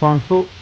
500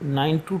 9 to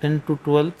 10 to 12th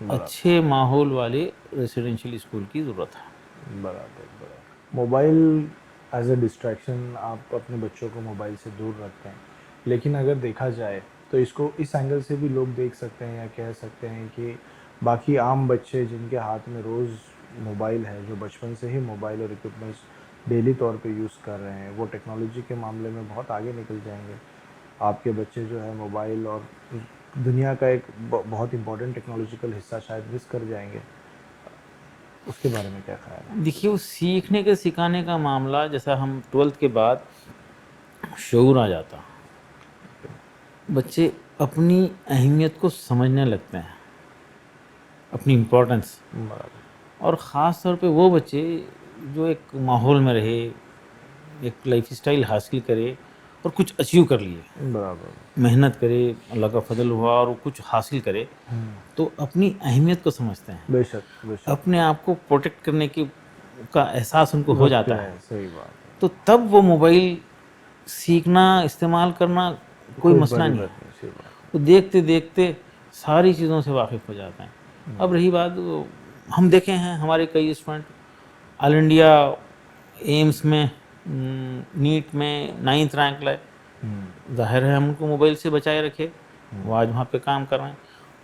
اچھے ماحول والے ریسیڈینشیل اسکول کی ضرورت ہے. برابر. موبائل ایز اے ڈسٹریکشن آپ اپنے بچوں کو موبائل سے دور رکھتے ہیں، لیکن اگر دیکھا جائے تو اس کو اس اینگل سے بھی لوگ دیکھ سکتے ہیں یا کہہ سکتے ہیں کہ باقی عام بچے جن کے ہاتھ میں روز موبائل ہے، جو بچپن سے ہی موبائل اور اکوپمنٹس ڈیلی طور پہ یوز کر رہے ہیں، وہ ٹیکنالوجی کے معاملے میں بہت آگے نکل جائیں گے. آپ کے بچے جو ہے موبائل اور دنیا کا ایک بہت امپورٹنٹ ٹیکنالوجیکل حصہ شاید مس کر جائیں گے. اس کے بارے میں کیا خیال ہے؟ دیکھیے وہ سیکھنے کے سکھانے کا معاملہ، جیسا ہم 12th کے بعد شعور آ جاتا، بچے اپنی اہمیت کو سمجھنے لگتے ہیں، اپنی امپورٹنس. اور خاص طور پہ وہ بچے جو ایک ماحول میں رہے، ایک لائف اسٹائل حاصل کرے اور کچھ اچیو کر لیے، برابر. محنت کرے، اللہ کا فضل ہوا اور وہ کچھ حاصل کرے، تو اپنی اہمیت کو سمجھتے ہیں، بے شک بے شک. اپنے آپ کو پروٹیکٹ کرنے کا احساس ان کو ہو رکھتے جاتا ہے. ہیں، صحیح بات ہے. تو تب وہ موبائل سیکھنا، استعمال کرنا کوئی مسئلہ بڑی نہیں بات ہے. صحیح بات. وہ دیکھتے دیکھتے ساری چیزوں سے واقف ہو جاتے ہیں. اب رہی بات، ہم دیکھے ہیں ہمارے کئی اسٹوڈنٹ آل انڈیا ایمس میں نیٹ میں 9th رینک لائے. ظاہر ہے ہم ان کو موبائل سے بچائے رکھے، وہ آج وہاں پہ کام کر رہے ہیں.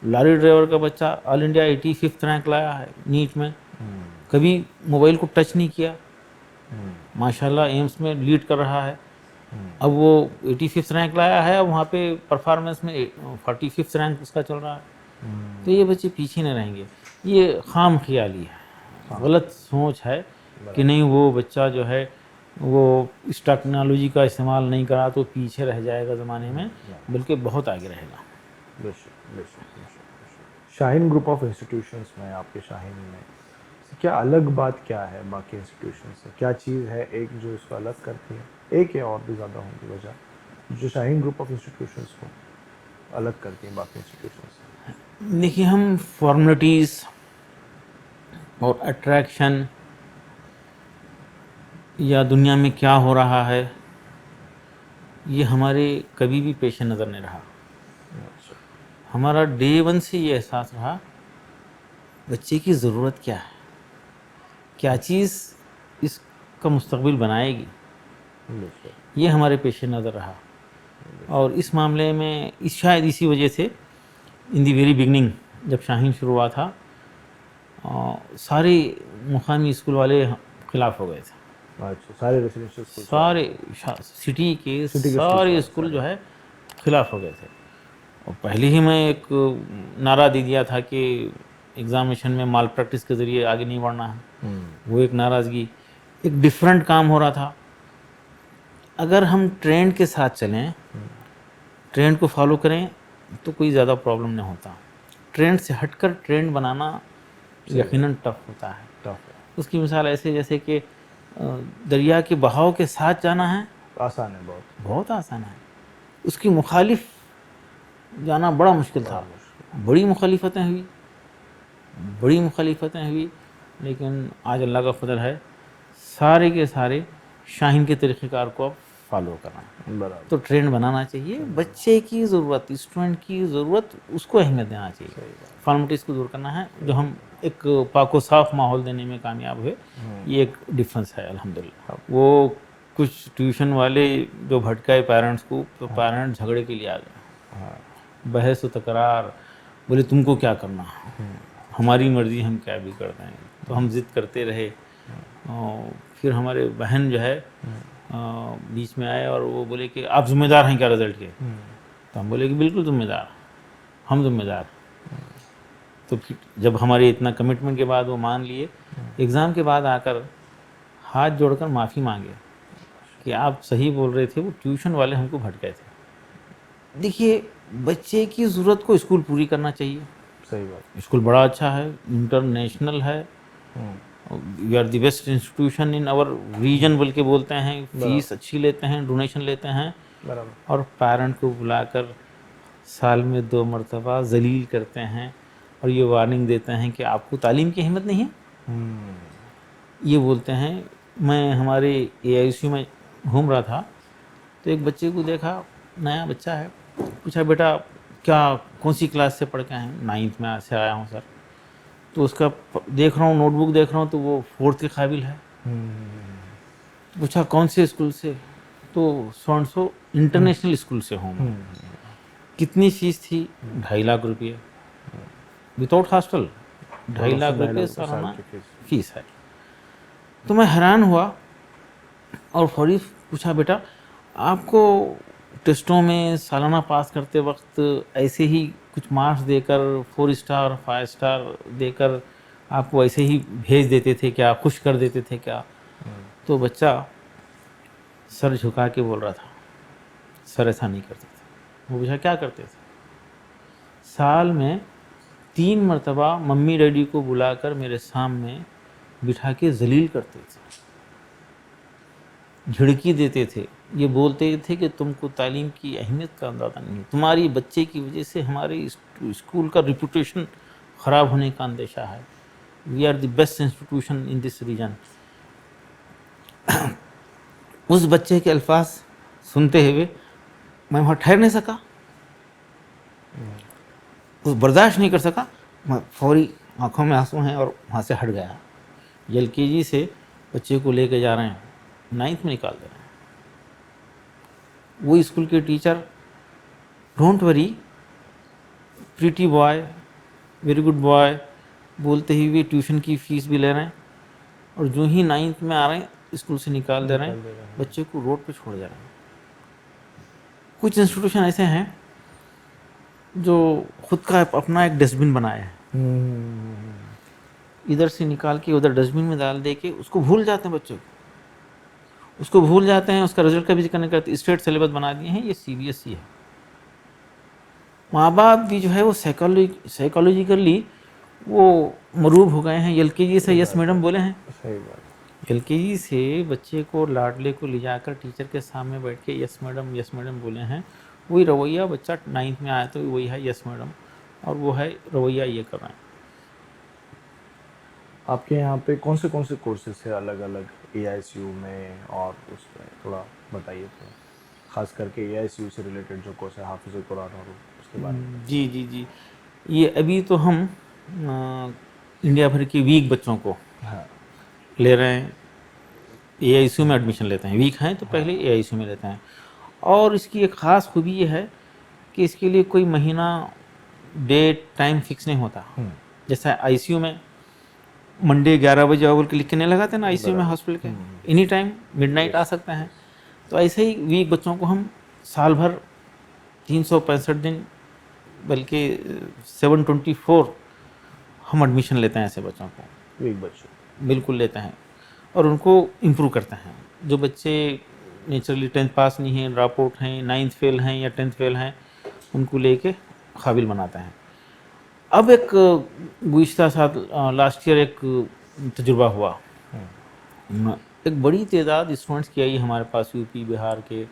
لاری ڈرائیور کا بچہ آل انڈیا 85th رینک لایا ہے نیٹ میں، کبھی موبائل کو ٹچ نہیں کیا، ماشاءاللہ ایمس میں لیڈ کر رہا ہے. اب وہ 85th رینک لایا ہے، وہاں پہ پرفارمنس میں 45th رینک اس کا چل رہا ہے. تو یہ بچے پیچھے نہ رہیں گے. یہ خام خیالی ہے، غلط سوچ ہے کہ نہیں وہ بچہ جو ہے وہ اس ٹیکنالوجی کا استعمال نہیں کرا تو پیچھے رہ جائے گا زمانے میں، بلکہ بہت آگے رہے گا. بے شک بے شک بے شک. شاہین گروپ آف انسٹیٹیوشنس میں، آپ کے شاہین میں کیا الگ بات کیا ہے باقی انسٹیٹیوشن سے؟ کیا چیز ہے ایک جو اس کو الگ کرتی ہے، ایک یا اور بھی زیادہ ہوں گی وجہ جو شاہین گروپ آف انسٹیٹیوشنس کو الگ کرتی ہیں باقی انسٹیٹیوشن سے؟ دیکھیے ہم فارمیلٹیز اور اٹریکشن یا دنیا میں کیا ہو رہا ہے، یہ ہمارے کبھی بھی پیش نظر نہیں رہا. ہمارا ڈے 1 سے یہ احساس رہا بچے کی ضرورت کیا ہے، کیا چیز اس کا مستقبل بنائے گی، یہ ہمارے پیش نظر رہا. اور اس معاملے میں شاید اسی وجہ سے ان دی ویری بگننگ جب شاہین شروع ہوا تھا، سارے مقامی اسکول والے خلاف ہو گئے تھے. اچھا، سارے ریسیڈنشیل اسکول سارے سٹی کے سارے اسکول جو ہے خلاف ہو گئے تھے. اور پہلے ہی میں ایک نعرہ دے دیا تھا کہ ایگزامینیشن میں مال پریکٹس کے ذریعے آگے نہیں بڑھنا ہے. وہ ایک ناراضگی، ایک ڈیفرنٹ کام ہو رہا تھا. اگر ہم ٹرینڈ کے ساتھ چلیں، ٹرینڈ کو فالو کریں تو کوئی زیادہ پرابلم نہیں ہوتا. ٹرینڈ سے ہٹ کر ٹرینڈ بنانا یقیناً ٹف ہوتا ہے. اس کی مثال ایسے جیسے کہ دریا کے بہاؤ کے ساتھ جانا ہے، آسان ہے، بہت آسان ہے. اس کی مخالف جانا بڑا مشکل تھا. بڑی مخالفتیں ہوئی، لیکن آج اللہ کا فضل ہے سارے کے سارے شاہین کے طریقہ کار کو اب فالو کر رہے ہیں. تو ٹرینڈ بنانا چاہیے. بچے کی ضرورت، اسٹوڈنٹ کی ضرورت، اس کو اہمیت دینا چاہیے. فارمیلٹیز کو دور کرنا ہے. جو ہم ایک پاک و صاف ماحول دینے میں کامیاب ہوئے، یہ ایک ڈفرینس ہے الحمدللہ. وہ کچھ ٹیوشن والے جو بھٹکائے پیرنٹس کو، تو پیرنٹ جھگڑے کے لیے آ گئے، بحث و تکرار. بولے تم کو کیا کرنا، ہماری مرضی ہم کیا بھی کرتے ہیں. تو ہم ضد کرتے رہے. پھر ہمارے بہن جو ہے بیچ میں آئے اور وہ بولے کہ آپ ذمہ دار ہیں کیا رزلٹ کے؟ تو ہم بولے کہ بالکل ذمہ دار، ہم ذمہ دار. تو پھر جب ہمارے اتنا کمٹمنٹ کے بعد وہ مان لیے، ایگزام کے بعد آ کر ہاتھ جوڑ کر معافی مانگے کہ آپ صحیح بول رہے تھے، وہ ٹیوشن والے ہم کو بھٹکائے تھے. دیکھیے بچے کی ضرورت کو اسکول پوری کرنا چاہیے. صحیح بات. اسکول بڑا اچھا ہے، انٹرنیشنل ہے، we are the best institution in our region بلکہ بولتے ہیں. فیس اچھی لیتے ہیں، ڈونیشن لیتے ہیں، اور پیرنٹ کو بلا کر سال میں 2 مرتبہ ذلیل کرتے ہیں اور یہ وارننگ دیتے ہیں کہ آپ کو تعلیم کی اہمیت نہیں ہے. یہ بولتے ہیں. میں ہمارے AICU میں گھوم رہا تھا تو ایک بچے کو دیکھا، نیا بچہ ہے. پوچھا بیٹا کیا کون سی کلاس سے پڑھ کے آئے ہیں؟ 9th میں سے آیا ہوں سر. تو اس کا دیکھ رہا ہوں نوٹ بک دیکھ رہا ہوں تو وہ 4th کے قابل ہے. پوچھا کون سے اسکول سے, تو سو انٹرنیشنل اسکول سے ہوں میں. کتنی فیس تھی؟ 2.5 لاکھ روپیہ وداؤٹ ہاسٹل. 2.5 لاکھ روپے سالانہ فیس ہے. تو میں حیران ہوا اور فوری پوچھا بیٹا آپ کو ٹیسٹوں میں سالانہ پاس کرتے وقت ایسے ہی کچھ مارکس دے کر 4 اسٹار 5 اسٹار دے کر آپ کو ایسے ہی بھیج دیتے تھے کیا, خوش کر دیتے تھے کیا؟ تو بچہ سر جھکا کے بول رہا تھا سر ایسا نہیں کرتے تھے. وہ پوچھا کیا کرتے تھے؟ سال میں 3 مرتبہ ممی ڈیڈی کو بلا کر میرے سامنے بٹھا کے ذلیل کرتے تھے, جھڑکی دیتے تھے. یہ بولتے تھے کہ تم کو تعلیم کی اہمیت کا اندازہ نہیں, تمہاری بچے کی وجہ سے ہمارے اسکول کا ریپوٹیشن خراب ہونے کا اندیشہ ہے. We are the best institution in this region. اس بچے کے الفاظ سنتے ہوئے میں وہاں ٹھہر نہیں سکا, اس برداشت نہیں کر سکا. میں فوری آنکھوں میں آنسو ہیں اور وہاں سے ہٹ گیا. LKG سے بچے کو لے کے جا رہے ہیں, 9th میں نکال دے رہے ہیں. وہ اسکول کے teacher don't worry pretty boy very good boy بولتے ہوئے ٹیوشن کی فیس بھی لے رہے ہیں, اور جو ہی 9th میں آ رہے ہیں اسکول سے نکال دے رہے ہیں, بچے کو روڈ پہ چھوڑ جا رہے ہیں. کچھ انسٹیٹیوشن ایسے ہیں جو خود کا اپنا ایک ڈسٹ بن بنایا ہے, ادھر سے نکال کے ادھر ڈسٹ بن میں ڈال دے کے اس کو بھول جاتے ہیں بچے کو, اس کو بھول جاتے ہیں, اس کا رزلٹ کا بھی ذکر نہیں کرتے. اسٹیٹ سلیبس بنا دیے ہیں, یہ CBSE ہے. ماں باپ بھی جو ہے وہ سائیکالوجیکلی وہ مروب ہو گئے ہیں. LKG سے یس میڈم بولے ہیں, صحیح بات. LKG سے بچے کو لاڈلے کو لے جا کر ٹیچر کے سامنے بیٹھ کے یس میڈم بولے ہیں. وہی رویہ بچہ 9th میں آیا تو وہی ہے یس میڈم, اور وہ ہے رویہ یہ کر رہے ہیں. آپ کے یہاں پہ کون سے کورسز ہیں الگ الگ AICU میں, اور اس میں تھوڑا بتائیے تو, خاص کر کے AICU سے ریلیٹڈ جو کورس ہے حافظ قرآن اور اس کے بارے میں. جی یہ ابھی تو ہم انڈیا بھر کے ویک بچوں کو لے رہے ہیں, AICU میں ایڈمیشن لیتے ہیں. ویک ہیں تو پہلے AICU میں لیتے ہیں. اور اس کی ایک خاص خوبی یہ ہے کہ اس کے لیے کوئی مہینہ ڈیٹ ٹائم فکس نہیں ہوتا. جیسا ICU میں منڈے 11 بجے اول کے لکھ کے نہیں لگاتے نا ICU میں ہاسپٹل کے, اینی ٹائم مڈ نائٹ آ سکتے ہیں. تو ایسے ہی ویک بچوں کو ہم سال بھر 365 دن بلکہ 724 ہم ایڈمیشن لیتے ہیں ایسے بچوں کو, ویک بچوں بالکل لیتے ہیں, اور ان کو امپروو کرتے ہیں. جو بچے نیچرلی 10th پاس نہیں ہیں, ڈراپ آؤٹ ہیں, 9th فیل ہیں یا 10th فیل ہیں, ان کو لے کے قابل بناتے ہیں. اب ایک گزشتہ سال لاسٹ ایئر ایک تجربہ ہوا, ایک بڑی تعداد اسٹوڈنٹس کی آئی ہمارے پاس UP بہار کے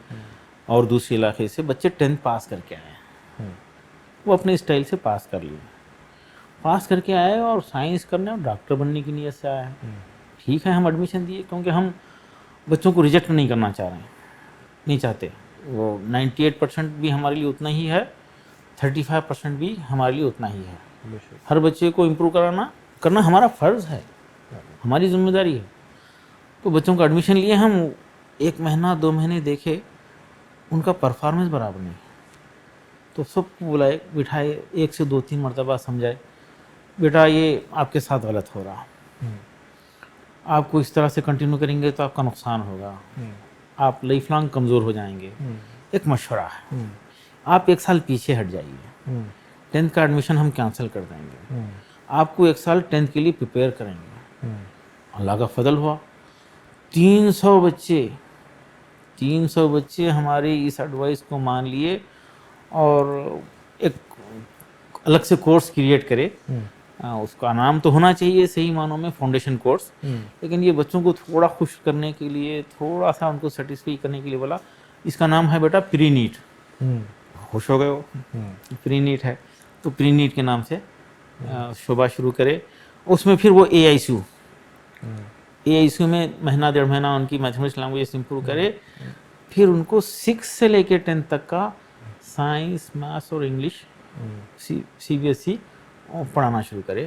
اور دوسرے علاقے سے. بچے 10th پاس کر کے آئے, وہ اپنے اسٹائل سے پاس کر لیے, پاس کر کے آئے اور سائنس کرنے اور ڈاکٹر بننے کی نیت سے آئے ہیں. ٹھیک ہے, ہم ایڈمیشن دیے کیونکہ ہم بچوں کو ریجیکٹ نہیں کرنا چاہ رہے ہیں, نہیں چاہتے. وہ 98% بھی ہمارے لیے اتنا ہی ہے, 35% بھی ہمارے لیے اتنا ہی ہے. ہر بچے کو امپروو کرنا ہمارا فرض ہے, ہماری ذمہ داری ہے. تو بچوں کا ایڈمیشن لیے ہم, 1 مہینہ 2 مہینے دیکھے, ان کا پرفارمنس برابر نہیں. تو سب کو بلائے بٹھائے, 1 سے 2-3 مرتبہ سمجھائے, بیٹا یہ آپ کے ساتھ غلط ہو رہا, آپ کو اس طرح سے کنٹینیو کریں گے تو آپ کا نقصان ہوگا, آپ لائف لانگ کمزور ہو جائیں گے. ایک مشورہ ہے, آپ 1 سال پیچھے ہٹ جائیے, 10th کا ایڈمیشن ہم کینسل کر دیں گے, آپ کو 1 سال 10th کے لیے پریپیئر کریں گے. اللہ کا فضل ہوا, 300 بچے ہماری اس ایڈوائس کو مان لیے اور ایک الگ سے کورس کریٹ کرے. اس کا نام تو ہونا چاہیے صحیح معنوں میں فاؤنڈیشن کورس, لیکن یہ بچوں کو تھوڑا خوش کرنے کے لیے, تھوڑا سا ان کو سیٹسفائی کرنے کے لیے بولا اس کا نام ہے بیٹا پری نیٹ. خوش ہو گئے وہ, پری نیٹ ہے تو پری نیٹ کے نام سے شعبہ شروع کرے. اس میں پھر وہ AICU میں مہینہ 1.5 مہینہ ان کی میتھمیٹکس لینگویج امپروو کرے, پھر ان کو 6 سے لے کے 10th تک کا سائنس, میتھس اور انگلش CBSE پڑھانا شروع کرے.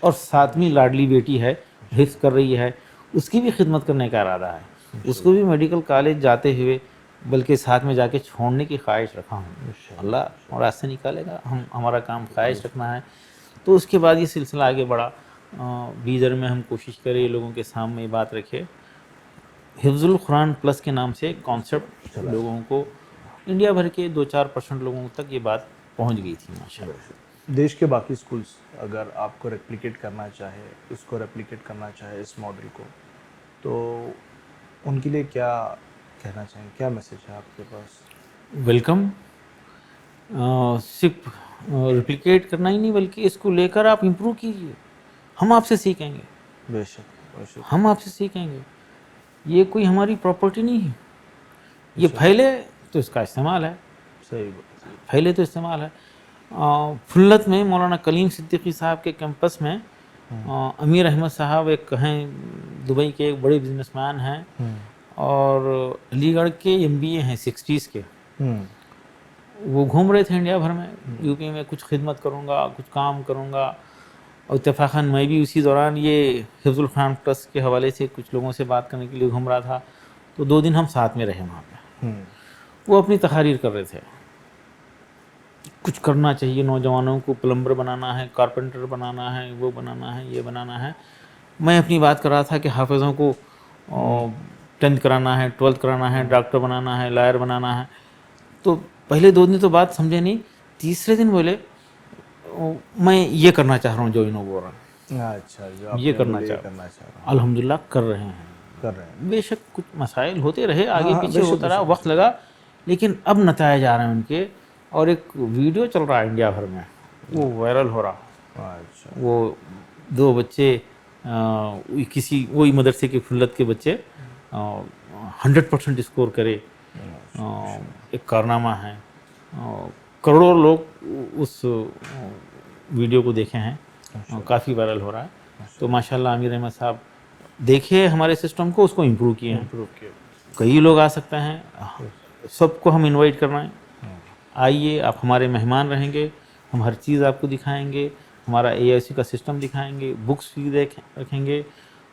اور ساتویں لاڈلی بیٹی ہے, حفظ کر رہی ہے, اس کی بھی خدمت کرنے کا ارادہ ہے, اس کو بھی میڈیکل کالج جاتے ہوئے بلکہ ساتھ میں جا کے چھوڑنے کی خواہش رکھا ہوں. اللہ راستے نکالے گا, ہمارا کام خواہش رکھنا ہے. تو اس کے بعد یہ سلسلہ آگے بڑھا. بیدر میں ہم کوشش کرے لوگوں کے سامنے یہ بات رکھے. حفظ القرآن پلس کے نام سے ایک کانسیپٹ لوگوں کو, انڈیا بھر کے 2-4% لوگوں تک یہ بات پہنچ گئی تھی ماشاء اللہ. دیش کے باقی اسکولس اگر آپ کو ریپلیکیٹ کرنا چاہے, اس کو ریپلیکیٹ کرنا چاہے اس ماڈل کو, تو ان کے لیے کیا کہنا چاہیں, کیا میسیج ہے آپ کے پاس؟ ویلکم. صرف ریپلیکیٹ کرنا ہی نہیں بلکہ اس کو لے کر آپ امپروو کیجئے. ہم آپ سے سیکھیں گے, بے شک. ہم آپ سے سیکھیں گے. یہ کوئی ہماری پراپرٹی نہیں ہے. یہ بے شک. پھیلے تو اس کا استعمال ہے, صحیح بات. پھیلے تو استعمال ہے. فلت میں مولانا کلیم صدیقی صاحب کے کیمپس میں امیر احمد صاحب ایک ہیں, دبئی کے ایک بڑے بزنس مین ہیں, اور علی گڑھ کے MBA ہیں 60s کے. وہ گھوم رہے تھے انڈیا بھر میں, یو پی میں کچھ خدمت کروں گا, کچھ کام کروں گا. اور اتفاقاً میں بھی اسی دوران یہ حفظ القرآن پلس کے حوالے سے کچھ لوگوں سے بات کرنے کے لیے گھوم رہا تھا. تو 2 دن ہم ساتھ میں رہے وہاں پہ. وہ اپنی تقاریر کر رہے تھے, کچھ کرنا چاہیے نوجوانوں کو, پلمبر بنانا ہے, کارپینٹر بنانا ہے, وہ بنانا ہے, یہ بنانا ہے. میں اپنی بات کر رہا تھا کہ حافظوں کو 10th کرانا ہے, 12th کرانا ہے, ڈاکٹر بنانا ہے, لائر بنانا ہے. تو پہلے 2 دن تو بات سمجھے نہیں. تیسرے دن بولے میں یہ کرنا چاہ رہا ہوں جو انہوں بول رہا ہوں, اچھا, جو یہ آپ کرنا نے چاہ یہ رہا کرنا چاہ رہا ہوں. الحمدللہ کر رہے ہیں. کر رہے ہیں. بے شک کچھ مسائل ہوتے رہے, آگے ہاں, پیچھے بے شک, ہوتا رہا, وقت لگا, لیکن اب نتائج آ رہے ہیں ان کے. اور ایک ویڈیو چل رہا ہے انڈیا بھر میں, وہ وائرل ہو رہا. اچھا. وہ 2 بچے کسی وہی مدرسے کے فلت کے بچے 100% اسکور کرے, ایک کارنامہ ہے. کروڑوں لوگ اس ویڈیو کو دیکھے ہیں, کافی وائرل ہو رہا ہے. تو ماشاءاللہ امیر احمد صاحب دیکھے ہمارے سسٹم کو, اس کو امپروو کیے ہیں. کئی لوگ آ سکتے ہیں, سب کو ہم انوائٹ کر رہے ہیں. آئیے, آپ ہمارے مہمان رہیں گے, ہم ہر چیز آپ کو دکھائیں گے, ہمارا AIC کا سسٹم دکھائیں گے, بکس بھی رکھیں گے.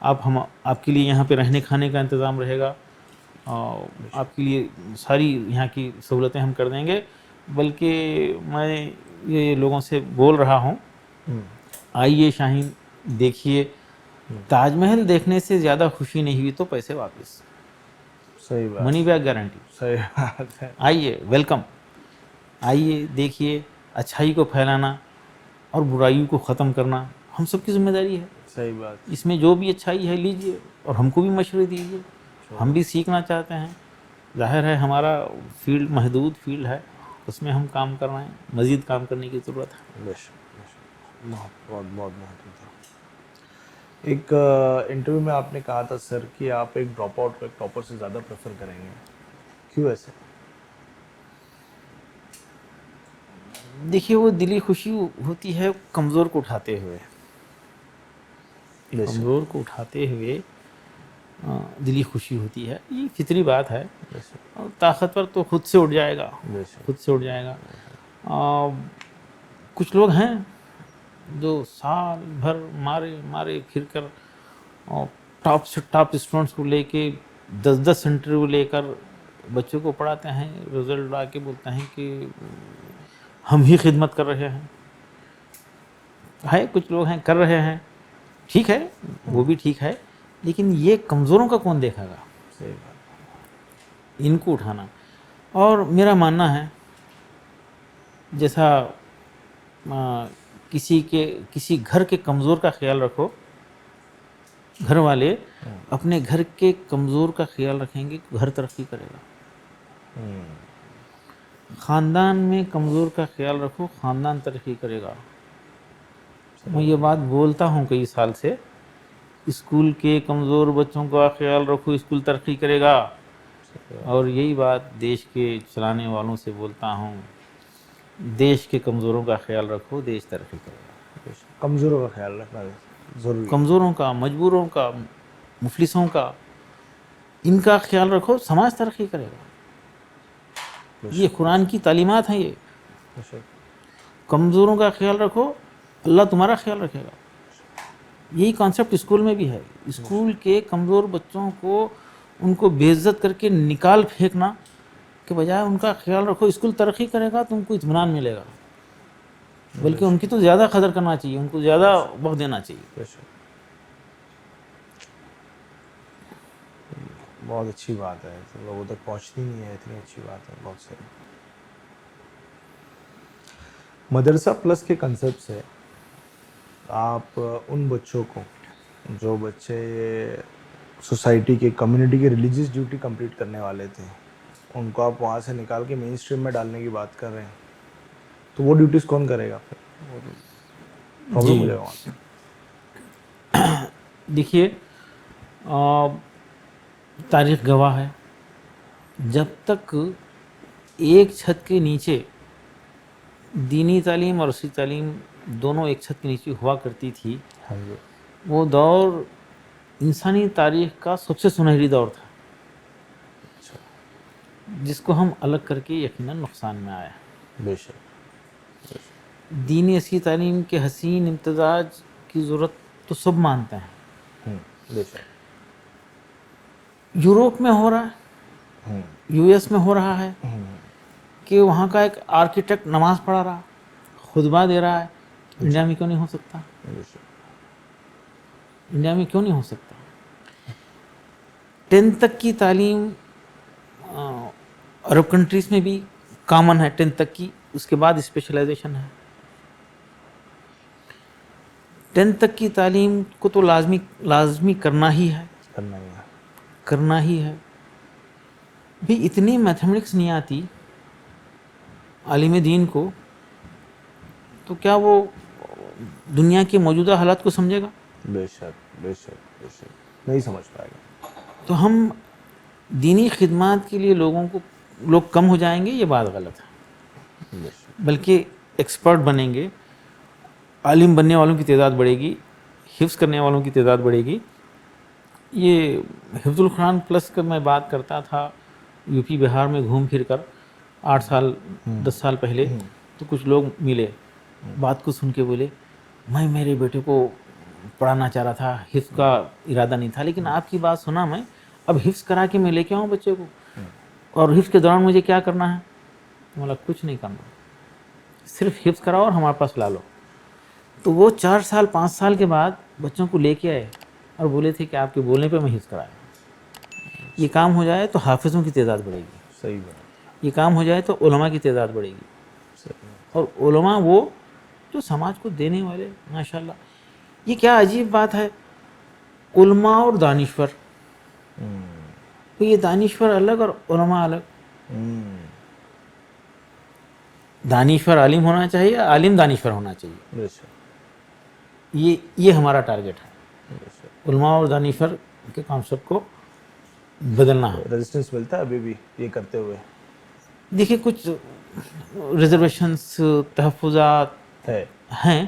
آپ کے لیے یہاں پہ رہنے کھانے کا انتظام رہے گا, آپ کے لیے ساری یہاں کی سہولتیں ہم کر دیں گے. بلکہ میں یہ لوگوں سے بول رہا ہوں, آئیے شاہین دیکھیے. تاج محل دیکھنے سے زیادہ خوشی نہیں ہوئی تو پیسے واپس. صحیح بات. Money back guarantee. صحیح بات ہے. آئیے, ویلکم. آئیے, دیکھیے. اچھائی کو پھیلانا اور برائیوں کو ختم کرنا ہم سب کی ذمہ داری ہے. صحیح بات. اس میں جو بھی اچھائی ہے لیجئے, اور ہم کو بھی مشورے دیجیے, ہم بھی سیکھنا چاہتے ہیں. ظاہر ہے ہمارا فیلڈ محدود فیلڈ ہے, اس میں ہم کام کر رہے ہیں, مزید کام کرنے کی ضرورت ہے. بے شک. بہت بہت ایک انٹرویو میں آپ نے کہا تھا سر کہ آپ ایک ڈراپ آؤٹ کو ایک ٹاپر سے زیادہ پریفر کریں گے, کیوں ایسے؟ دیکھیے, وہ دلی خوشی ہوتی ہے کمزور کو اٹھاتے ہوئے. کمزور کو اٹھاتے ہوئے دلی خوشی ہوتی ہے, یہ فطری بات ہے. طاقتور تو خود سے اٹھ جائے گا, خود سے اٹھ جائے گا. کچھ لوگ ہیں جو سال بھر مارے پھر کر ٹاپ سے ٹاپ اسٹوڈنٹس کو لے کے 10 انٹرویو لے کر بچوں کو پڑھاتے ہیں, رزلٹ لا کے بولتے ہیں کہ ہم ہی خدمت کر رہے ہیں. کچھ لوگ ہیں کر رہے ہیں, ٹھیک ہے, وہ بھی ٹھیک ہے, لیکن یہ کمزوروں کا کون دیکھا گا؟ ان کو اٹھانا. اور میرا ماننا ہے جیسا کسی گھر کے کمزور کا خیال رکھو, گھر والے اپنے گھر کے کمزور کا خیال رکھیں گے, گھر ترقی کرے گا. خاندان میں کمزور کا خیال رکھو, خاندان ترقی کرے گا. میں یہ بات بولتا ہوں کئی سال سے, اسکول کے کمزور بچوں کا خیال رکھو, اسکول ترقی کرے گا. اور یہی بات دیش کے چلانے والوں سے بولتا ہوں, دیش کے کمزوروں کا خیال رکھو, دیش ترقی کرے گا. کمزوروں کا خیال رکھنا ضروری. کمزوروں کا, مجبوروں کا, مفلسوں کا, ان کا خیال رکھو, سماج ترقی کرے گا. یہ قرآن کی تعلیمات ہیں. یہ کمزوروں کا خیال رکھو, اللہ تمہارا خیال رکھے گا. یہی کانسیپٹ اسکول میں بھی ہے. اسکول کے کمزور بچوں کو ان کو بے عزت کر کے نکال پھینکنا کے بجائے ان کا خیال رکھو. اسکول ترقی کرے گا تم کو اطمینان ملے گا, بلکہ ان کی تو زیادہ قدر کرنا چاہیے, ان کو زیادہ وقت دینا چاہیے. بہت اچھی بات ہے, لوگوں تک پہنچتی نہیں ہے, اتنی اچھی بات ہے, بہت صحیح. مدرسہ پلس کے کنسیپٹ سے آپ ان بچوں کو جو بچے سوسائٹی کے کمیونٹی کے ریلیجیس ڈیوٹی کمپلیٹ کرنے والے تھے, ان کو آپ وہاں سے نکال کے مین اسٹریم میں ڈالنے کی بات کر رہے ہیں, تو وہ ڈیوٹیز کون کرے گا پھر؟ پرابلم ہو جی جائے گا وہاں سے. دیکھیے, تاریخ گواہ ہے, جب تک ایک چھت کے نیچے دینی تعلیم اور عصری تعلیم دونوں ایک چھت کے نیچے ہوا کرتی تھی, ہاں جی, وہ دور انسانی تاریخ کا سب سے سنہری دور تھا, اچھا, جس کو ہم الگ کر کے یقیناً نقصان میں آئے. بے شک, دینی عصری تعلیم کے حسین امتزاج کی ضرورت تو سب مانتے ہیں. بے شک, یوروپ میں ہو رہا ہے, یو ایس میں ہو رہا ہے کہ وہاں کا ایک آرکیٹیکٹ نماز پڑھا رہا, خطبہ دے رہا ہے. انڈیا میں کیوں نہیں ہو سکتا؟ بے شک, انڈیا میں کیوں نہیں ہو سکتا؟ 10th تک کی تعلیم عرب کنٹریز میں بھی کامن ہے, 10th تک کی, اس کے بعد اسپیشلائزیشن ہے. 10th تک کی تعلیم کو تو لازمی کرنا ہی ہے, کرنا ہی ہے. کرنا ہی ہے. بھی اتنی میتھمیٹکس نہیں آتی عالم دین کو, تو کیا وہ دنیا کے موجودہ حالات کو سمجھے گا؟ بے شک, بے شک, بے شک, نہیں سمجھ پائے گا. تو ہم دینی خدمات کے لیے لوگ کم ہو جائیں گے, یہ بات غلط ہے. بے شک, بلکہ ایکسپرٹ بنیں گے, عالم بننے والوں کی تعداد بڑھے گی, حفظ کرنے والوں کی تعداد بڑھے گی. یہ حفظ القرآن پلس کا میں بات کرتا تھا یو پی بہار میں گھوم پھر کر 8 سال 10 سال پہلے, تو کچھ لوگ ملے, بات کو سن کے بولے میں میرے بیٹے کو پڑھانا چاہ رہا تھا, حفظ کا ارادہ نہیں تھا, لیکن آپ کی بات سنا میں, اب حفظ کرا کے میں لے کے آؤں بچے کو, اور حفظ کے دوران مجھے کیا کرنا ہے؟ بولا کچھ نہیں کرنا, صرف حفظ کراؤ اور ہمارے پاس لا لو. تو وہ 4 سال 5 سال کے بعد بچوں کو لے کے آئے اور بولے تھے کہ آپ کے بولنے پہ میں حفظ کرایا. یہ کام ہو جائے تو حافظوں کی تعداد بڑھے گی, صحیح بات, یہ کام ہو جائے تو علماء کی تعداد بڑھے گی, صحیح بات. اور علماء وہ جو سماج کو دینے والے, ماشاءاللہ. یہ کیا عجیب بات ہے, علماء اور دانشور, تو یہ دانشور الگ اور علماء الگ. دانشور عالم ہونا چاہیے, عالم دانشور ہونا چاہیے, بے شک, یہ ہمارا ٹارگٹ ہے. بے شک. علماء اور دانشور کے کانسیپٹ کو بدلنا ہے. ریزسٹنس ملتا ہے ابھی بھی یہ کرتے ہوئے؟ دیکھیے, کچھ ریزرویشنس, تحفظات ہے. ہیں,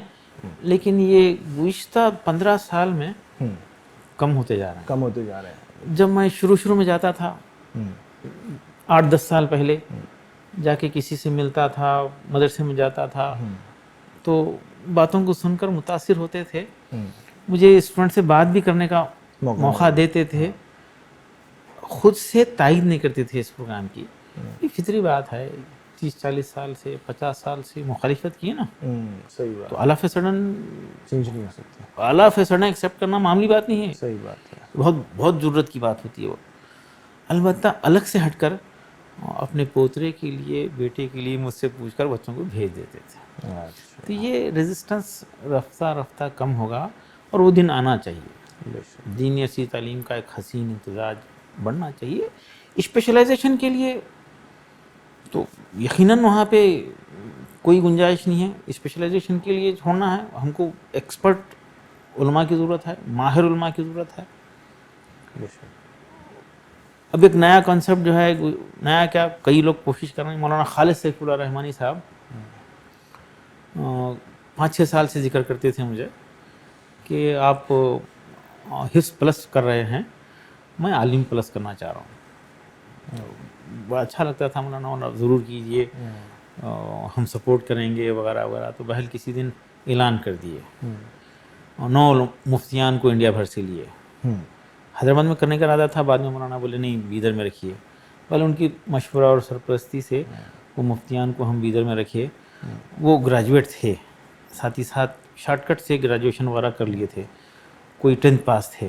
لیکن یہ گزشتہ 15 سال میں کم ہوتے جا رہے ہیں. کم ہوتے جا رہے ہیں. جب میں شروع میں جاتا تھا 8-10 سال پہلے, جا کے کسی سے ملتا تھا, مدرسے میں جاتا تھا, تو باتوں کو سن کر متاثر ہوتے تھے, مجھے اسٹوڈنٹ سے بات بھی کرنے کا موقع دیتے تھے, خود سے تائید نہیں کرتے تھے اس پروگرام کی. یہ فطری بات ہے, 30-40 سال سے 50 سال سے مخالفت کی ہے نا, صحیح بات, تو all of a sudden change نہیں ہو سکتا. All of a sudden accept کرنا معمولی بات نہیں ہے, صحیح بات ہے. بہت ضرورت کی بات ہوتی ہے وہ. البتہ الگ سے ہٹ کر اپنے پوترے کے لیے, بیٹے کے لیے مجھ سے پوچھ کر بچوں کو بھیج دیتے تھے. تو یہ ریزسٹنس رفتہ رفتہ کم ہوگا, اور وہ دن آنا چاہیے. دینی عصری تعلیم کا ایک حسین امتزاج بڑھنا چاہیے. اسپیشلائزیشن کے لیے تو یقیناً وہاں پہ کوئی گنجائش نہیں ہے. اسپیشلائزیشن کے لیے چھوڑنا ہے, ہم کو ایکسپرٹ علماء کی ضرورت ہے, ماہر علماء کی ضرورت ہے. اب ایک نیا کنسیپٹ جو ہے, نیا کیا, کئی لوگ کوشش کر رہے ہیں. مولانا خالد سیف اللہ رحمانی صاحب 5-6 سال سے ذکر کرتے تھے مجھے کہ آپ حفظ پلس کر رہے ہیں, میں عالم پلس کرنا چاہ رہا ہوں. بڑا اچھا لگتا تھا. مولانا ضرور کیجئے, ہم سپورٹ کریں گے وغیرہ وغیرہ. تو بہرحال کسی دن اعلان کر دیے اور 9 مفتیان کو انڈیا بھر سے لیے. حیدرآباد میں کرنے کا ارادہ تھا, بعد میں مولانا بولے نہیں بیدر میں رکھیے. پہلے ان کی مشورہ اور سرپرستی سے وہ مفتیان کو ہم بیدر میں رکھے. وہ گریجویٹ تھے, ساتھ ہی ساتھ شارٹ کٹ سے گریجویشن وغیرہ کر لیے تھے, کوئی 10th پاس تھے.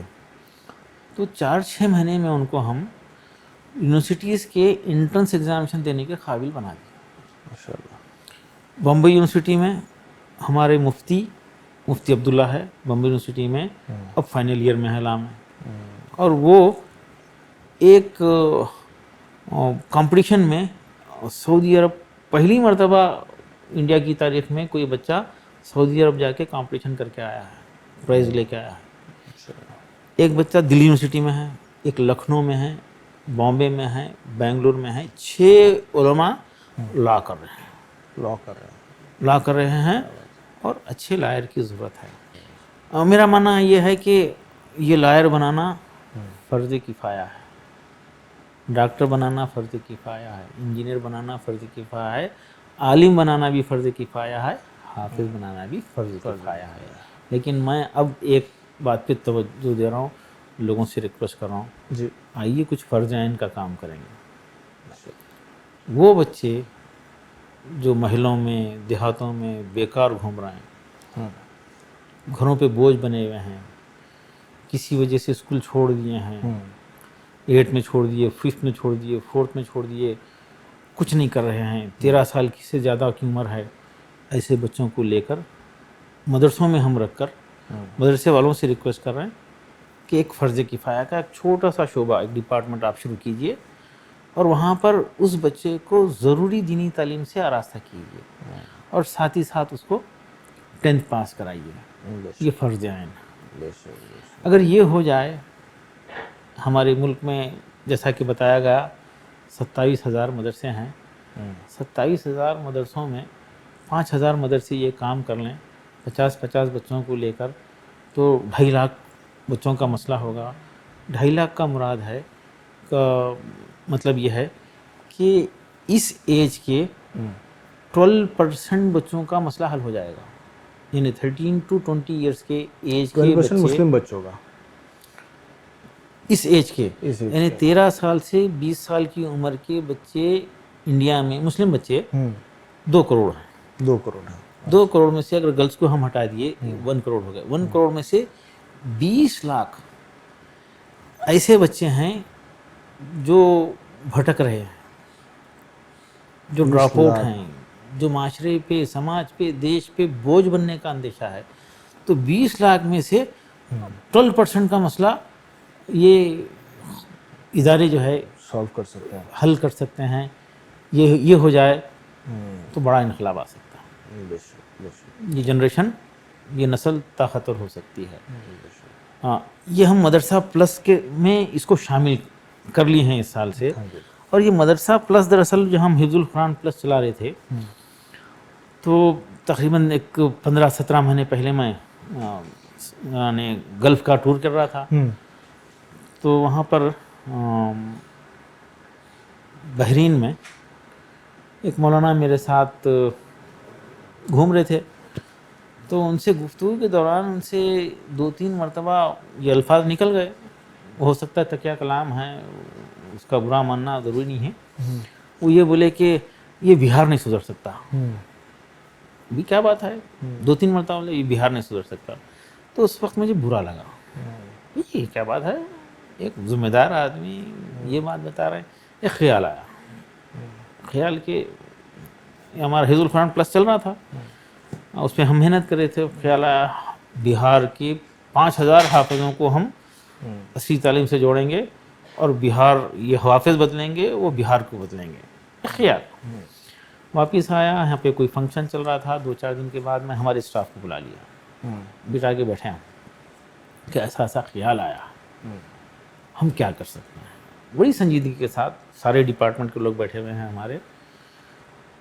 تو 4-6 مہینے میں ان کو ہم یونیورسٹیز کے انٹرنس ایگزامینیشن دینے کے قابل بنا دیے. ماشاء اللہ. بمبئی یونیورسٹی میں ہمارے مفتی عبداللہ ہے, بمبئی یونیورسٹی میں اب فائنل ایئر میں ہے لا میں. اور وہ ایک کمپٹیشن میں سعودی عرب, پہلی مرتبہ انڈیا کی تاریخ میں کوئی بچہ سعودی عرب جا کے کمپٹیشن کر کے آیا ہے, پرائز لے کے آیا ہے. ایک بچہ دلی یونیورسٹی میں ہے, ایک لکھنؤ میں ہے, بامبے میں ہے, بنگلور میں ہے. 6 علماء لا کر رہے ہیں, لا کر رہے ہیں اور اچھے لائر کی ضرورت ہے. میرا ماننا یہ ہے کہ یہ لائر بنانا فرض کفایہ ہے, ڈاکٹر بنانا فرض کفایہ ہے, انجینئر بنانا فرض کفایہ ہے, عالم بنانا بھی فرض کفایہ ہے, حافظ بنانا بھی فرض کفایہ ہے. لیکن میں اب ایک بات پہ توجہ دے رہا ہوں, لوگوں سے ریکویسٹ کر رہا ہوں جی. آئیے کچھ فرض عین کا کام کریں گے. وہ بچے جو محلوں میں دیہاتوں میں بیکار گھوم رہے ہیں, گھروں پہ بوجھ بنے ہوئے ہیں, کسی وجہ سے اسکول چھوڑ دیے ہیں, 8 میں چھوڑ دیے, 5th میں چھوڑ دیے, 4th میں چھوڑ دیے, کچھ نہیں کر رہے ہیں, 13 سال کی سے زیادہ کی عمر ہے, ایسے بچوں کو لے کر مدرسوں میں ہم رکھ کر مدرسے والوں سے ریکویسٹ کر رہے ہیں کہ ایک فرض کفایہ کا ایک چھوٹا سا شعبہ, ایک ڈپارٹمنٹ آپ شروع کیجئے اور وہاں پر اس بچے کو ضروری دینی تعلیم سے آراستہ کیجیے اور ساتھ ہی ساتھ اس کو 10th پاس کرائیے. یہ فرض عین. اگر یہ ہو جائے, ہمارے ملک میں جیسا کہ بتایا گیا 27,000 مدرسے ہیں, 27,000 مدرسوں میں 5,000 مدرسے یہ کام کر لیں 50 بچوں کو لے کر, تو 2.5 لاکھ بچوں کا مسئلہ ہوگا. 2.5 لاکھ کا مراد ہے کا مطلب یہ ہے کہ اس ایج کے 12% بچوں کا مسئلہ حل ہو جائے گا. یعنی 13 to 20 ایئرس کے ایج کے 12% بچے, مسلم بچوں کا, اس ایج کے یعنی 13 سال سے 20 سال کی عمر کے بچے انڈیا میں, مسلم بچے 2 کروڑ ہیں. 2 کروڑ ہیں. 2 کروڑ میں سے اگر گرلس کو ہم ہٹا دیے 1 کروڑ ہو گئے. 1 کروڑ میں سے 20 لاکھ ایسے بچے ہیں جو بھٹک رہے ہیں, جو ڈراپ آؤٹ ہیں, جو معاشرے پہ, سماج پہ, دیش پہ بوجھ بننے کا اندیشہ ہے. تو 20 لاکھ میں سے 12% کا مسئلہ یہ ادارے جو ہے سالو کر سکتے ہیں, حل کر سکتے ہیں. یہ ہو جائے تو بڑا انقلاب آ سکتا ہے. یہ جنریشن, یہ نسل طاقتور ہو سکتی ہے. ہاں, یہ ہم مدرسہ پلس کے میں اس کو شامل کر لیے ہیں اس سال سے. اور یہ مدرسہ پلس دراصل جو ہم حفظ القرآن پلس چلا رہے تھے, تو تقریباً ایک 15-17 مہینے پہلے میں یعنی گلف کا ٹور کر رہا تھا. تو وہاں پر بحرین میں ایک مولانا میرے ساتھ گھوم رہے تھے. تو ان سے گفتگو کے دوران ان سے 2-3 مرتبہ یہ الفاظ نکل گئے, ہو سکتا ہے تکیہ کلام ہے, اس کا برا ماننا ضروری نہیں ہے. وہ یہ بولے کہ یہ بہار نہیں سدھر سکتا. بھی کیا بات ہے, 2-3 مرتبہ بولے یہ بہار نہیں سدھر سکتا. تو اس وقت مجھے برا لگا, یہ کیا بات ہے, ایک ذمہ دار آدمی یہ بات بتا رہے ہیں. ایک خیال آیا, خیال کہ ہمارا حفظ القرآن پلس چل رہا تھا, اس پہ ہم محنت کر رہے تھے. خیال آیا بہار کے 5,000 حافظوں کو ہم اصلی تعلیم سے جوڑیں گے اور بہار, یہ حافظ بدلیں گے, وہ بہار کو بدلیں گے. خیال واپس آیا, یہاں پہ کوئی فنکشن چل رہا تھا. 2-4 دن کے بعد میں ہمارے اسٹاف کو بلا لیا, بٹھا کے بیٹھے ہیں کہ ایسا خیال آیا, ہم کیا کر سکتے ہیں. بڑی سنجیدگی کے ساتھ سارے ڈپارٹمنٹ کے لوگ بیٹھے ہوئے ہیں ہمارے.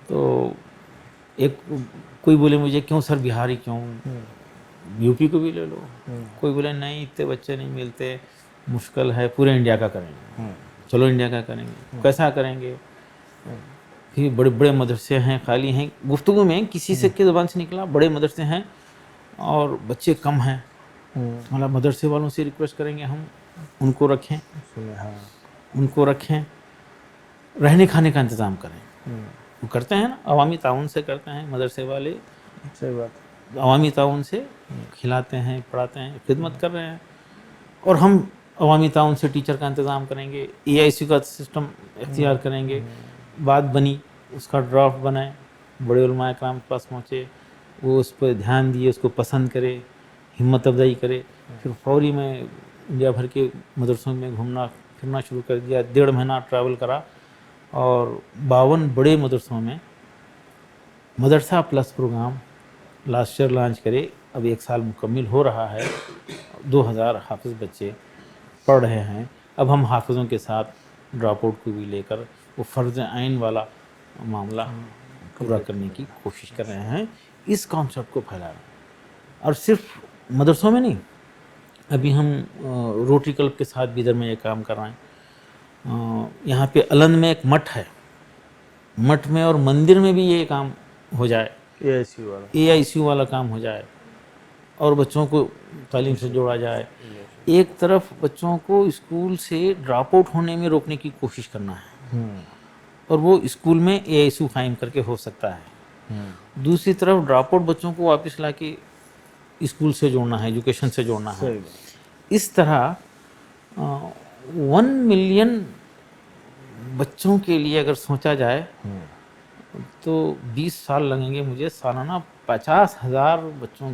تو ایک کوئی بولے مجھے کیوں سر بہاری کیوں, یو پی کو بھی لے لو. کوئی بولے نہیں اتنے بچے نہیں ملتے, مشکل ہے, پورے انڈیا کا کریں گے. چلو انڈیا کا کریں گے, کیسا کریں گے. پھر بڑے بڑے مدرسے ہیں خالی ہیں. گفتگو میں کسی سے کی زبان سے نکلا بڑے مدرسے ہیں اور بچے کم ہیں، مطلب مدرسے والوں سے ریکویسٹ کریں گے ہم ان کو رکھیں، ہاں ان کو رکھیں، رہنے کھانے کا انتظام کریں. وہ کرتے ہیں نا، عوامی تعاون سے کرتے ہیں مدرسے والے، صحیح بات. عوامی تعاون سے کھلاتے ہیں، پڑھاتے ہیں، خدمت کر رہے ہیں. اور ہم عوامی تعاون سے ٹیچر کا انتظام کریں گے، EIC کا سسٹم اختیار کریں گے. بات بنی، اس کا ڈرافٹ بنائے، بڑے علماء کرام کے پاس پہنچے، وہ اس پہ دھیان دیے، اس کو پسند کرے، ہمت افزائی کرے. پھر فوری میں انڈیا بھر کے مدرسوں میں گھومنا پھرنا شروع کر دیا. 1.5 مہینہ ٹریول کرا اور 52 بڑے مدرسوں میں مدرسہ plus program last year launch کرے. اب 1 سال مکمل ہو رہا ہے، 2000 حافظ بچے پڑھ رہے ہیں. اب ہم حافظوں کے ساتھ ڈراپ آؤٹ کو بھی لے کر وہ فرض عین والا معاملہ پورا کرنے کی کوشش کر رہے ہیں. اس کانسیپٹ کو پھیلا رہے ہیں. اور صرف مدرسوں میں نہیں، ابھی ہم روٹری کلب کے ساتھ بھی ادھر میں یہ کام کر رہے ہیں. یہاں پہ الند میں ایک مٹھ ہے، مٹھ میں اور مندر میں بھی یہ کام ہو جائے، EIC والا کام ہو جائے اور بچوں کو تعلیم سے جوڑا جائے. ایک طرف بچوں کو اسکول سے ڈراپ آؤٹ ہونے میں روکنے کی کوشش کرنا ہے، اور وہ اسکول میں EIC قائم کر کے ہو سکتا ہے. دوسری طرف ڈراپ آؤٹ بچوں کو واپس لا کے اسکول سے جوڑنا ہے، ایجوکیشن سے جوڑنا ہے. اس طرح 1 ملین بچوں کے لیے اگر سوچا جائے تو 20 سال لگیں گے مجھے. سالانہ 50,000 بچوں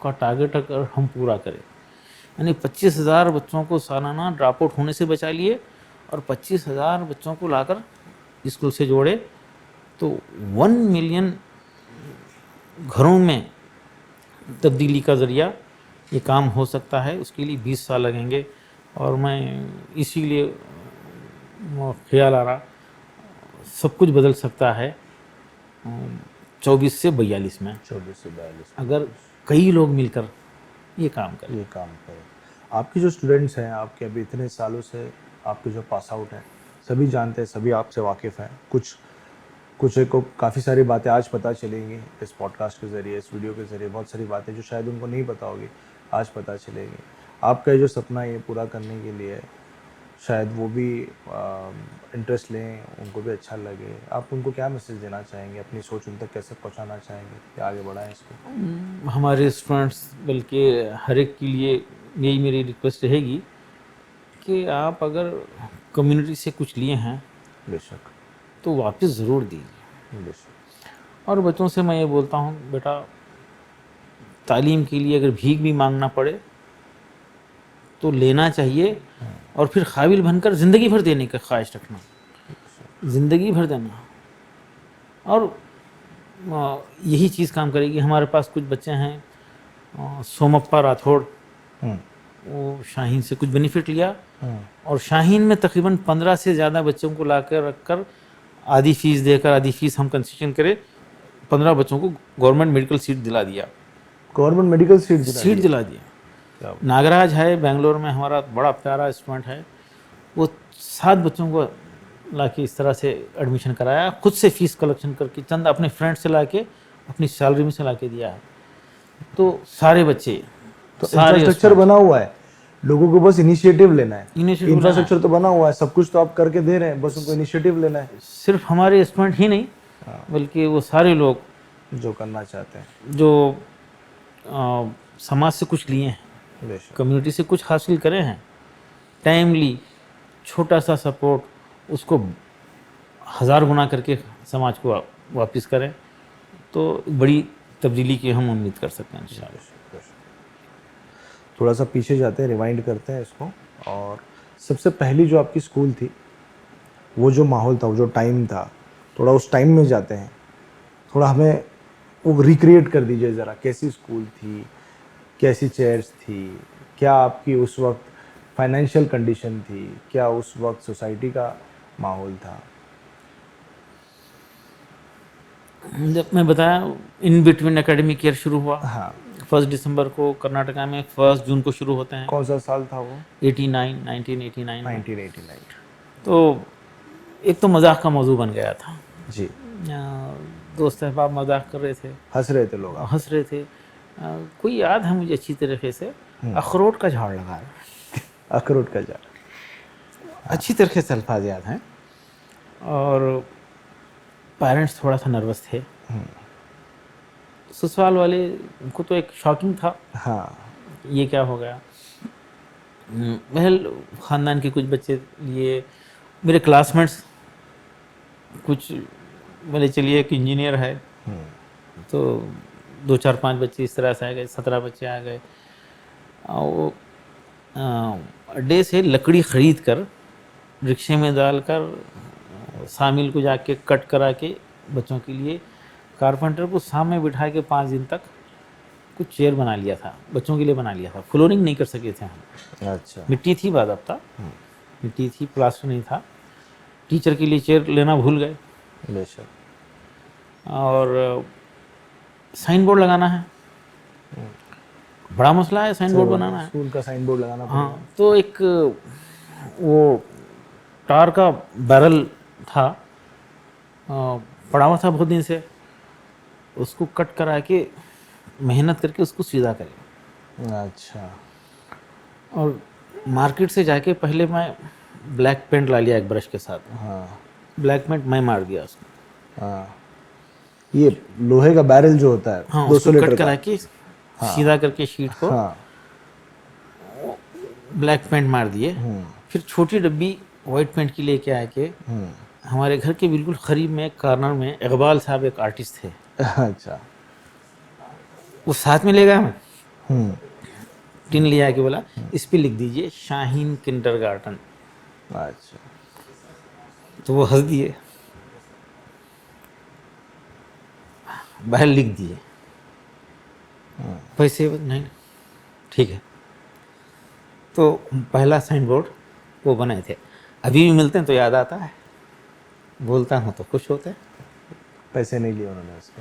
کا ٹارگیٹ اگر ہم پورا کریں، یعنی 25,000 بچوں کو سالانہ ڈراپ آؤٹ ہونے سے بچا لیے اور 25,000 بچوں کو لا کر اسکول سے جوڑے، تو 1 ملین گھروں میں تبدیلی کا ذریعہ یہ کام ہو سکتا ہے. اس کے لیے 20 سال لگیں گے. اور میں اسی لیے خیال آ رہا سب کچھ بدل سکتا ہے 24 سے 42 میں، 24 سے 42 اگر کئی لوگ مل کر یہ کام کریں. یہ کام کریں. آپ کے جو اسٹوڈنٹس ہیں، آپ کے ابھی اتنے سالوں سے آپ کے جو پاس آؤٹ ہیں، سبھی جانتے ہیں، سبھی آپ سے واقف ہیں. کچھ کو کافی ساری باتیں آج پتہ چلیں گی اس پوڈ کاسٹ کے ذریعے، اس ویڈیو کے ذریعے. بہت ساری باتیں جو شاید ان کو نہیں پتہ ہوگی آج پتہ چلے گی. آپ کا جو سپنا یہ پورا کرنے کے لیے شاید وہ بھی انٹرسٹ لیں، ان کو بھی اچھا لگے. آپ ان کو کیا میسیج دینا چاہیں گے؟ اپنی سوچ ان تک کیسے پہنچانا چاہیں گے کہ آگے بڑھائیں اس کو؟ ہمارے اسٹوڈنٹس بلکہ ہر ایک کے لیے یہی میری ریکویسٹ رہے گی کہ آپ اگر کمیونٹی سے کچھ لیے ہیں بے شک، تو واپس ضرور دیجیے. بے شک. اور بچوں سے میں یہ بولتا ہوں، بیٹا تعلیم کے لیے اگر بھیک بھی مانگنا پڑے تو لینا چاہیے، اور پھر قابل بن کر زندگی بھر دینے کا خواہش رکھنا، زندگی بھر دینا. اور یہی چیز کام کرے گی. ہمارے پاس کچھ بچے ہیں، سومپا راتھوڑ، وہ شاہین سے کچھ بینیفٹ لیا اور شاہین میں تقریباً 15 سے زیادہ بچوں کو لا کر رکھ کر آدھی فیس دے کر، آدھی فیس ہم کنسیشن کرے، 15 بچوں کو گورنمنٹ میڈیکل سیٹ دلا دیا. گورنمنٹ میڈیکل سیٹ دلا دیا. ناگراج ہے بنگلور میں، ہمارا بڑا پیارا اسٹوڈنٹ ہے، وہ 7 بچوں کو لا کے اس طرح سے ایڈمیشن کرایا، خود سے فیس کلیکشن کر کے، چند اپنے فرینڈ سے لا کے، اپنی سیلری میں سے لا کے دیا ہے. تو سارے بچے، تو انفراسٹرکچر بنا ہوا ہے، لوگوں کو بس انیشیٹو لینا ہے. انفراسٹرکچر تو بنا ہوا ہے، سب کچھ تو آپ کر کے دے رہے ہیں، بس ان کو انیشیٹو لینا ہے. صرف ہمارے اسٹوڈنٹ ہی نہیں بلکہ وہ سارے لوگ جو کرنا چاہتے ہیں، جو سماج سے کچھ لیے ہیں، بے شک. کمیونٹی سے کچھ حاصل کرے ہیں، ٹائملی چھوٹا سا سپورٹ اس کو 1000 گنا کر کے سماج کو واپس کریں تو بڑی تبدیلی کی ہم امید کر سکتے ہیں انشاءاللہ. تھوڑا سا پیچھے جاتے ہیں، ریوائنڈ کرتے ہیں اس کو. اور سب سے پہلی جو آپ کی اسکول تھی، وہ جو ماحول تھا، وہ جو ٹائم تھا، تھوڑا اس ٹائم میں جاتے ہیں، تھوڑا ہمیں وہ ریکریٹ کر دیجئے ذرا. کیسی اسکول تھی، کیسی چیئرس تھی، کیا آپ کی اس وقت فائنینشیل کنڈیشن تھی، کیا اس وقت سوسائٹی کا ماحول تھا؟ جب میں بتایا ان بٹوین اکیڈمک ایئر شروع ہوا، ہاں. 1 دسمبر کو کرناٹکا میں، 1 جون کو شروع ہوتے ہیں. کون سا سال تھا وہ؟ 1989 میں. 1989. تو ایک تو مذاق کا موضوع بن گیا تھا. جی. دوست احباب مذاق کر رہے تھے، ہنس رہے تھے لوگ، ہنس رہے تھے. کوئی یاد ہے مجھے اچھی طریقے سے، اخروٹ کا جھاڑ لگا ہے، اخروٹ کا جھاڑ، اچھی طریقے سے الفاظ یاد ہیں. اور پیرنٹس تھوڑا سا نروس تھے. سسرال والے کو تو ایک شاکنگ تھا، ہاں یہ کیا ہو گیا. بہرحال خاندان کے کچھ بچے لیے، میرے کلاس میٹس کچھ بولے چلیے ایک انجینئر ہے، تو 2 4 5 بچے اس طرح سے آ گئے، 17 بچے آ گئے. وہ اڈے سے لکڑی خرید کر رکشے میں ڈال کر سامل کو جا کے کٹ کرا کے بچوں کے لیے، کارپینٹر کو سامنے بٹھا کے 5 دن تک کچھ چیئر بنا لیا تھا، بچوں کے لیے بنا لیا تھا. فلورنگ نہیں کر سکے تھے ہم، اچھا مٹی تھی باضابطہ، مٹی تھی، پلاسٹر نہیں تھا. ٹیچر کے لیے چیئر لینا بھول گئے. بے شک. اور سائن بورڈ لگانا ہے، بڑا مسئلہ ہے سائن بورڈ بنانا ہے. اسکول کا سائن بورڈ لگانا ہاں پڑے گا. تو ایک وہ ٹار کا بیرل تھا، پڑا ہوا تھا بہت دن سے، اس کو کٹ کرا کے محنت کر کے اس کو سیدھا کرے. اچھا. اور مارکیٹ سے جا کے پہلے میں بلیک پینٹ لا لیا ایک برش کے ساتھ، ہاں بلیک پینٹ میں مار دیا اس میں. ہاں. یہ لوہے کا بیرل جو ہوتا ہے ہاں اس کو 200 لیٹر کٹ کا. کرا کے سیدھا کر کے شیٹ کو ہاں بلیک پینٹ مار دیے. پھر چھوٹی ڈبی وائٹ پینٹ کی لے کے آ کے ہمارے گھر کے بالکل قریب میں ایک کارنر میں اقبال صاحب ایک آرٹسٹ تھے، اچھا. وہ ساتھ میں لے گیا. میں ٹن لیا کے بولا اس پہ لکھ دیجئے شاہین کنڈر گارٹن. اچھا. تو وہ ہنس دیے، باہر لکھ دیے پیسے نہیں، ٹھیک ہے. تو پہلا سائن بورڈ وہ بنائے تھے، ابھی بھی ملتے ہیں تو یاد آتا ہے، بولتا ہوں تو خوش ہوتے ہیں. پیسے نہیں لیے انہوں نے اس کے.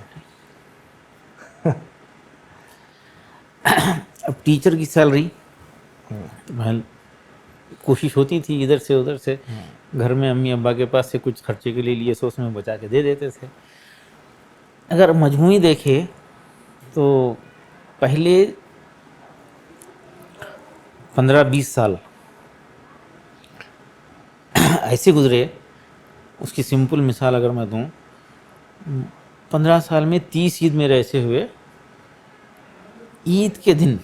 اب ٹیچر کی سیلری کوشش ہوتی تھی ادھر سے ادھر سے، گھر میں امی ابا کے پاس سے کچھ خرچے کے لیے لیے سو اس میں بچا کے دے دیتے تھے. اگر مجموعی دیکھے تو پہلے 15 20 سال ایسے گزرے. اس کی سمپل مثال اگر میں دوں، 15 سال میں 30 عید میرے ایسے ہوئے، عید کے دن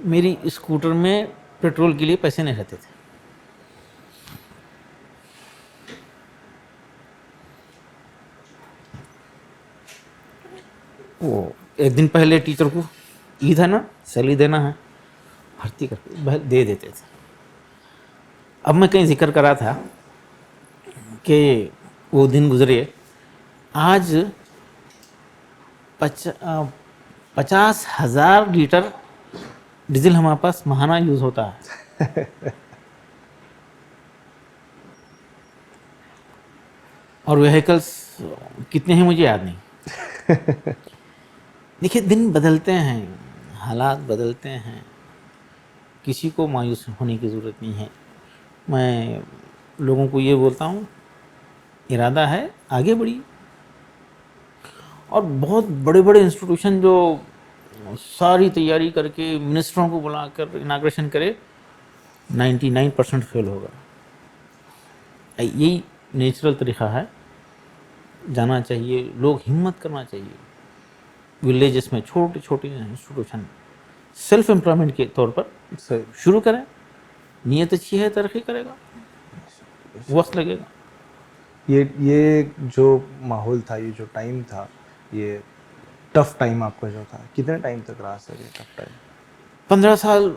میری اسکوٹر میں پیٹرول کے لیے پیسے نہیں رہتے تھے. وہ ایک دن پہلے ٹیچر کو عید ہے نا، سیلری دینا ہے، بھرتی کر کے دے دیتے تھے. اب میں کہیں ذکر کرا تھا کہ وہ دن گزرے، آج 50,000 لیٹر ڈیزل ہمارے پاس ماہانہ یوز ہوتا ہے. اور وہیکلس کتنے ہیں مجھے یاد نہیں. دیکھیے دن بدلتے ہیں، حالات بدلتے ہیں، کسی کو مایوس ہونے کی ضرورت نہیں ہے. میں لوگوں کو یہ بولتا ہوں، ارادہ ہے آگے بڑھی. اور بہت بڑے بڑے انسٹیٹیوشن جو ساری تیاری کر کے منسٹروں کو بلا کر اناگریشن کرے، 99% فیل ہوگا. یہی نیچرل طریقہ ہے، جانا چاہیے، لوگ ہمت کرنا چاہیے. ولیجز میں چھوٹے چھوٹے انسٹیٹیوشن سیلف امپلائمنٹ کے طور پر شروع کریں. نیت اچھی ہے، ترقی کرے گا، وقت لگے گا. یہ جو ماحول تھا، یہ جو ٹائم تھا، یہ ٹف ٹائم آپ کا جو تھا، کتنے ٹائم تک رہا سر یہ ٹف ٹائم؟ 15 سال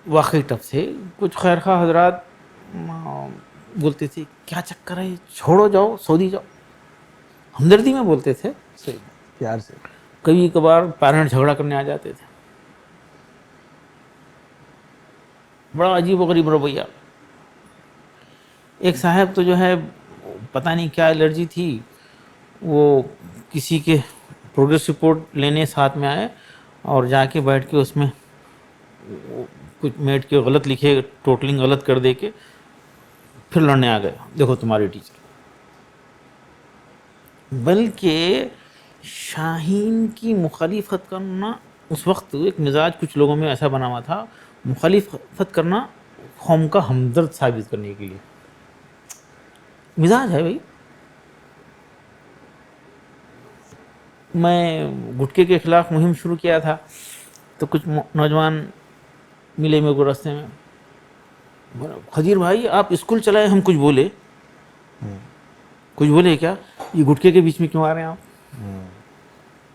واقعی ٹف تھے. کچھ خیر خواہ حضرات بولتے تھے کیا چکر ہے، چھوڑو جاؤ سعودی جاؤ، ہمدردی میں بولتے تھے، صحیح، پیار سے. کبھی کبھار پیرنٹ جھگڑا کرنے آ جاتے تھے. بڑا عجیب و غریب رویہ. ایک صاحب تو جو ہے پتہ نہیں کیا الرجی تھی، وہ کسی کے پروگریس رپورٹ لینے ساتھ میں آئے اور جا کے بیٹھ کے اس میں کچھ میٹ کے غلط لکھے، ٹوٹلنگ غلط کر دے کے پھر لڑنے آ گئے، دیکھو تمہاری ٹیچر. بلکہ شاہین کی مخالفت کرنا اس وقت ایک مزاج کچھ لوگوں میں ایسا بنا ہوا تھا، مخالفت کرنا قوم کا ہمدرد ثابت کرنے کے لیے، مزاج ہے بھائی. میں گٹکے کے خلاف مہم شروع کیا تھا تو کچھ نوجوان ملے میرے کو راستے میں، بولا خضیر بھائی آپ اسکول چلائے، ہم کچھ بولے؟ کچھ بولے کیا؟ یہ گٹکے کے بیچ میں کیوں آ رہے ہیں آپ؟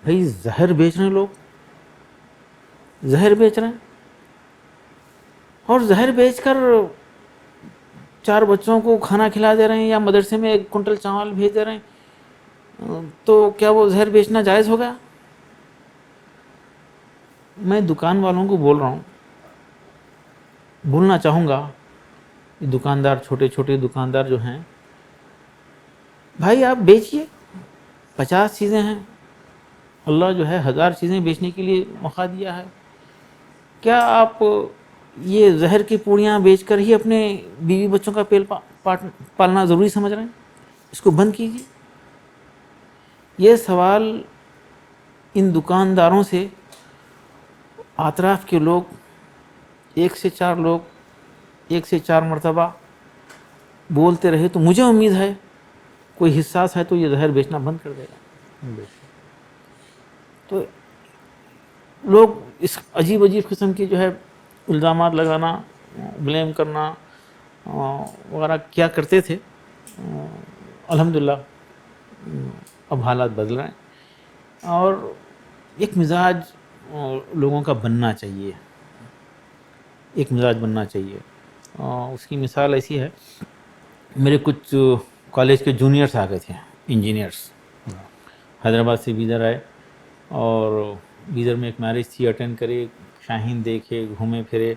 بھائی زہر بیچ رہے ہیں لوگ، زہر بیچ رہے ہیں، اور زہر بیچ کر 4 بچوں کو کھانا کھلا دے رہے ہیں یا مدرسے میں 1 کنٹل چاول بھیج دے رہے ہیں، تو کیا وہ زہر بیچنا جائز ہو گیا؟ میں دکان والوں کو بول رہا ہوں، بولنا چاہوں گا، یہ دکاندار چھوٹے چھوٹے دکاندار جو ہیں، بھائی آپ بیچیے، 50 چیزیں ہیں، اللہ جو ہے 1000 چیزیں بیچنے کے لیے موقع دیا ہے. کیا آپ یہ زہر کی پوڑیاں بیچ کر ہی اپنے بیوی بچوں کا پیٹ پالنا ضروری سمجھ رہے ہیں؟ اس کو بند کیجیے. یہ سوال ان دکانداروں سے اطراف کے لوگ 1 سے 4 لوگ 1 سے 4 مرتبہ بولتے رہے تو مجھے امید ہے کوئی حساس ہے تو یہ زہر بیچنا بند کر دے گا. تو لوگ اس عجیب عجیب قسم کی جو ہے الزامات لگانا، بلیم کرنا وغیرہ کیا کرتے تھے. الحمدللہ اب حالات بدل رہے ہیں، اور ایک مزاج لوگوں کا بننا چاہیے، ایک مزاج بننا چاہیے. اس کی مثال ایسی ہے، میرے کچھ کالج کے جونیئرس آ گئے تھے، انجینئرس، حیدرآباد سے بیدر آئے، اور بیدر میں ایک میرج تھی، اٹینڈ کرے، شاہین دیکھے، گھومے پھرے،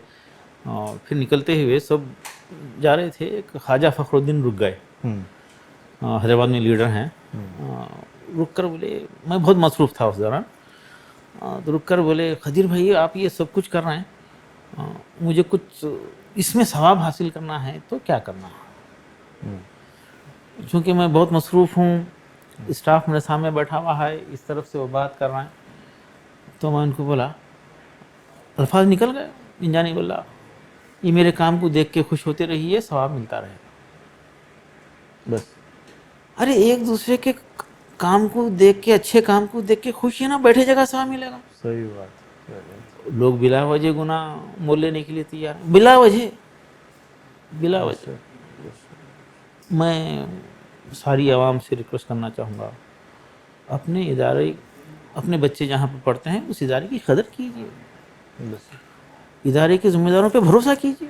پھر نکلتے ہوئے سب جا رہے تھے، ایک خواجہ فخر الدین رک گئے، حیدرآباد میں لیڈر ہیں، رک کر بولے، میں بہت مصروف تھا اس دوران، تو رک کر بولے خضیر بھائی آپ یہ سب کچھ کر رہے ہیں، مجھے کچھ اس میں ثواب حاصل کرنا ہے تو کیا کرنا ہے؟ چونکہ میں بہت مصروف ہوں، اسٹاف میرے سامنے بیٹھا ہوا ہے، اس طرف سے وہ بات کر رہے ہیں. تو میں ان کو بولا، الفاظ نکل گئے انجانی، بولا یہ میرے کام کو دیکھ کے خوش ہوتے رہیے، ثواب ملتا رہے گا بس. ارے ایک دوسرے کے کام کو دیکھ کے، اچھے کام کو دیکھ کے خوش ہے نا، بیٹھے جگہ ثواب ملے گا. صحیح بات. لوگ بلا وجہ گناہ مول لینے کے لیے تیار ہیں، بلا وجہ، بلا وجہ. میں ساری عوام سے ریکویسٹ کرنا چاہوں گا، اپنے ادارے، اپنے بچے جہاں پہ پڑھتے ہیں اس ادارے کی قدر کیجیے، ادارے کے ذمہ داروں پہ بھروسہ کیجیے.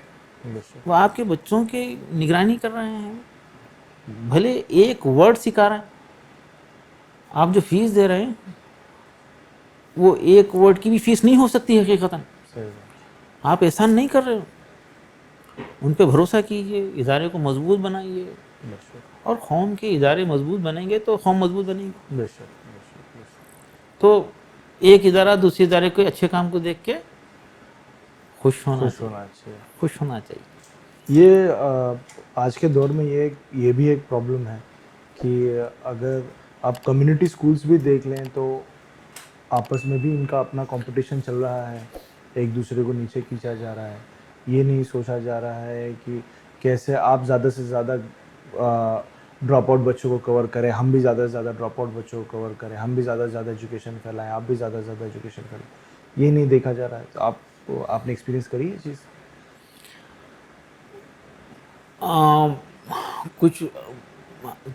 وہ آپ کے بچوں کی نگرانی کر رہے ہیں، بھلے ایک ورڈ سکھا رہے ہیں. آپ جو فیس دے رہے ہیں وہ ایک ورڈ کی بھی فیس نہیں ہو سکتی حقیقتاً. آپ احسان نہیں کر رہے ہو، ان پہ بھروسہ کیجیے، ادارے کو مضبوط بنائیے، اور قوم کے ادارے مضبوط بنیں گے تو قوم مضبوط بنے گی. تو ایک ادارہ دوسرے ادارے کے اچھے کام کو دیکھ کے خوش ہونا چاہیے، خوش ہونا چاہیے. یہ آج کے دور میں یہ بھی ایک پرابلم ہے کہ اگر آپ کمیونٹی سکولز بھی دیکھ لیں تو آپس میں بھی ان کا اپنا کمپٹیشن چل رہا ہے، ایک دوسرے کو نیچے کھینچا جا رہا ہے. یہ نہیں سوچا جا رہا ہے کہ کیسے آپ زیادہ سے زیادہ ڈراپ آؤٹ بچوں کو کور کریں، ہم بھی زیادہ سے زیادہ ڈراپ آؤٹ بچوں کو کور کریں، ہم بھی زیادہ سے زیادہ ایجوکیشن پھیلائیں، آپ بھی زیادہ سے زیادہ ایجوکیشن پھیلائیں. یہ نہیں دیکھا جا رہا ہے. تو آپ نے ایکسپیرینس کری یہ چیز؟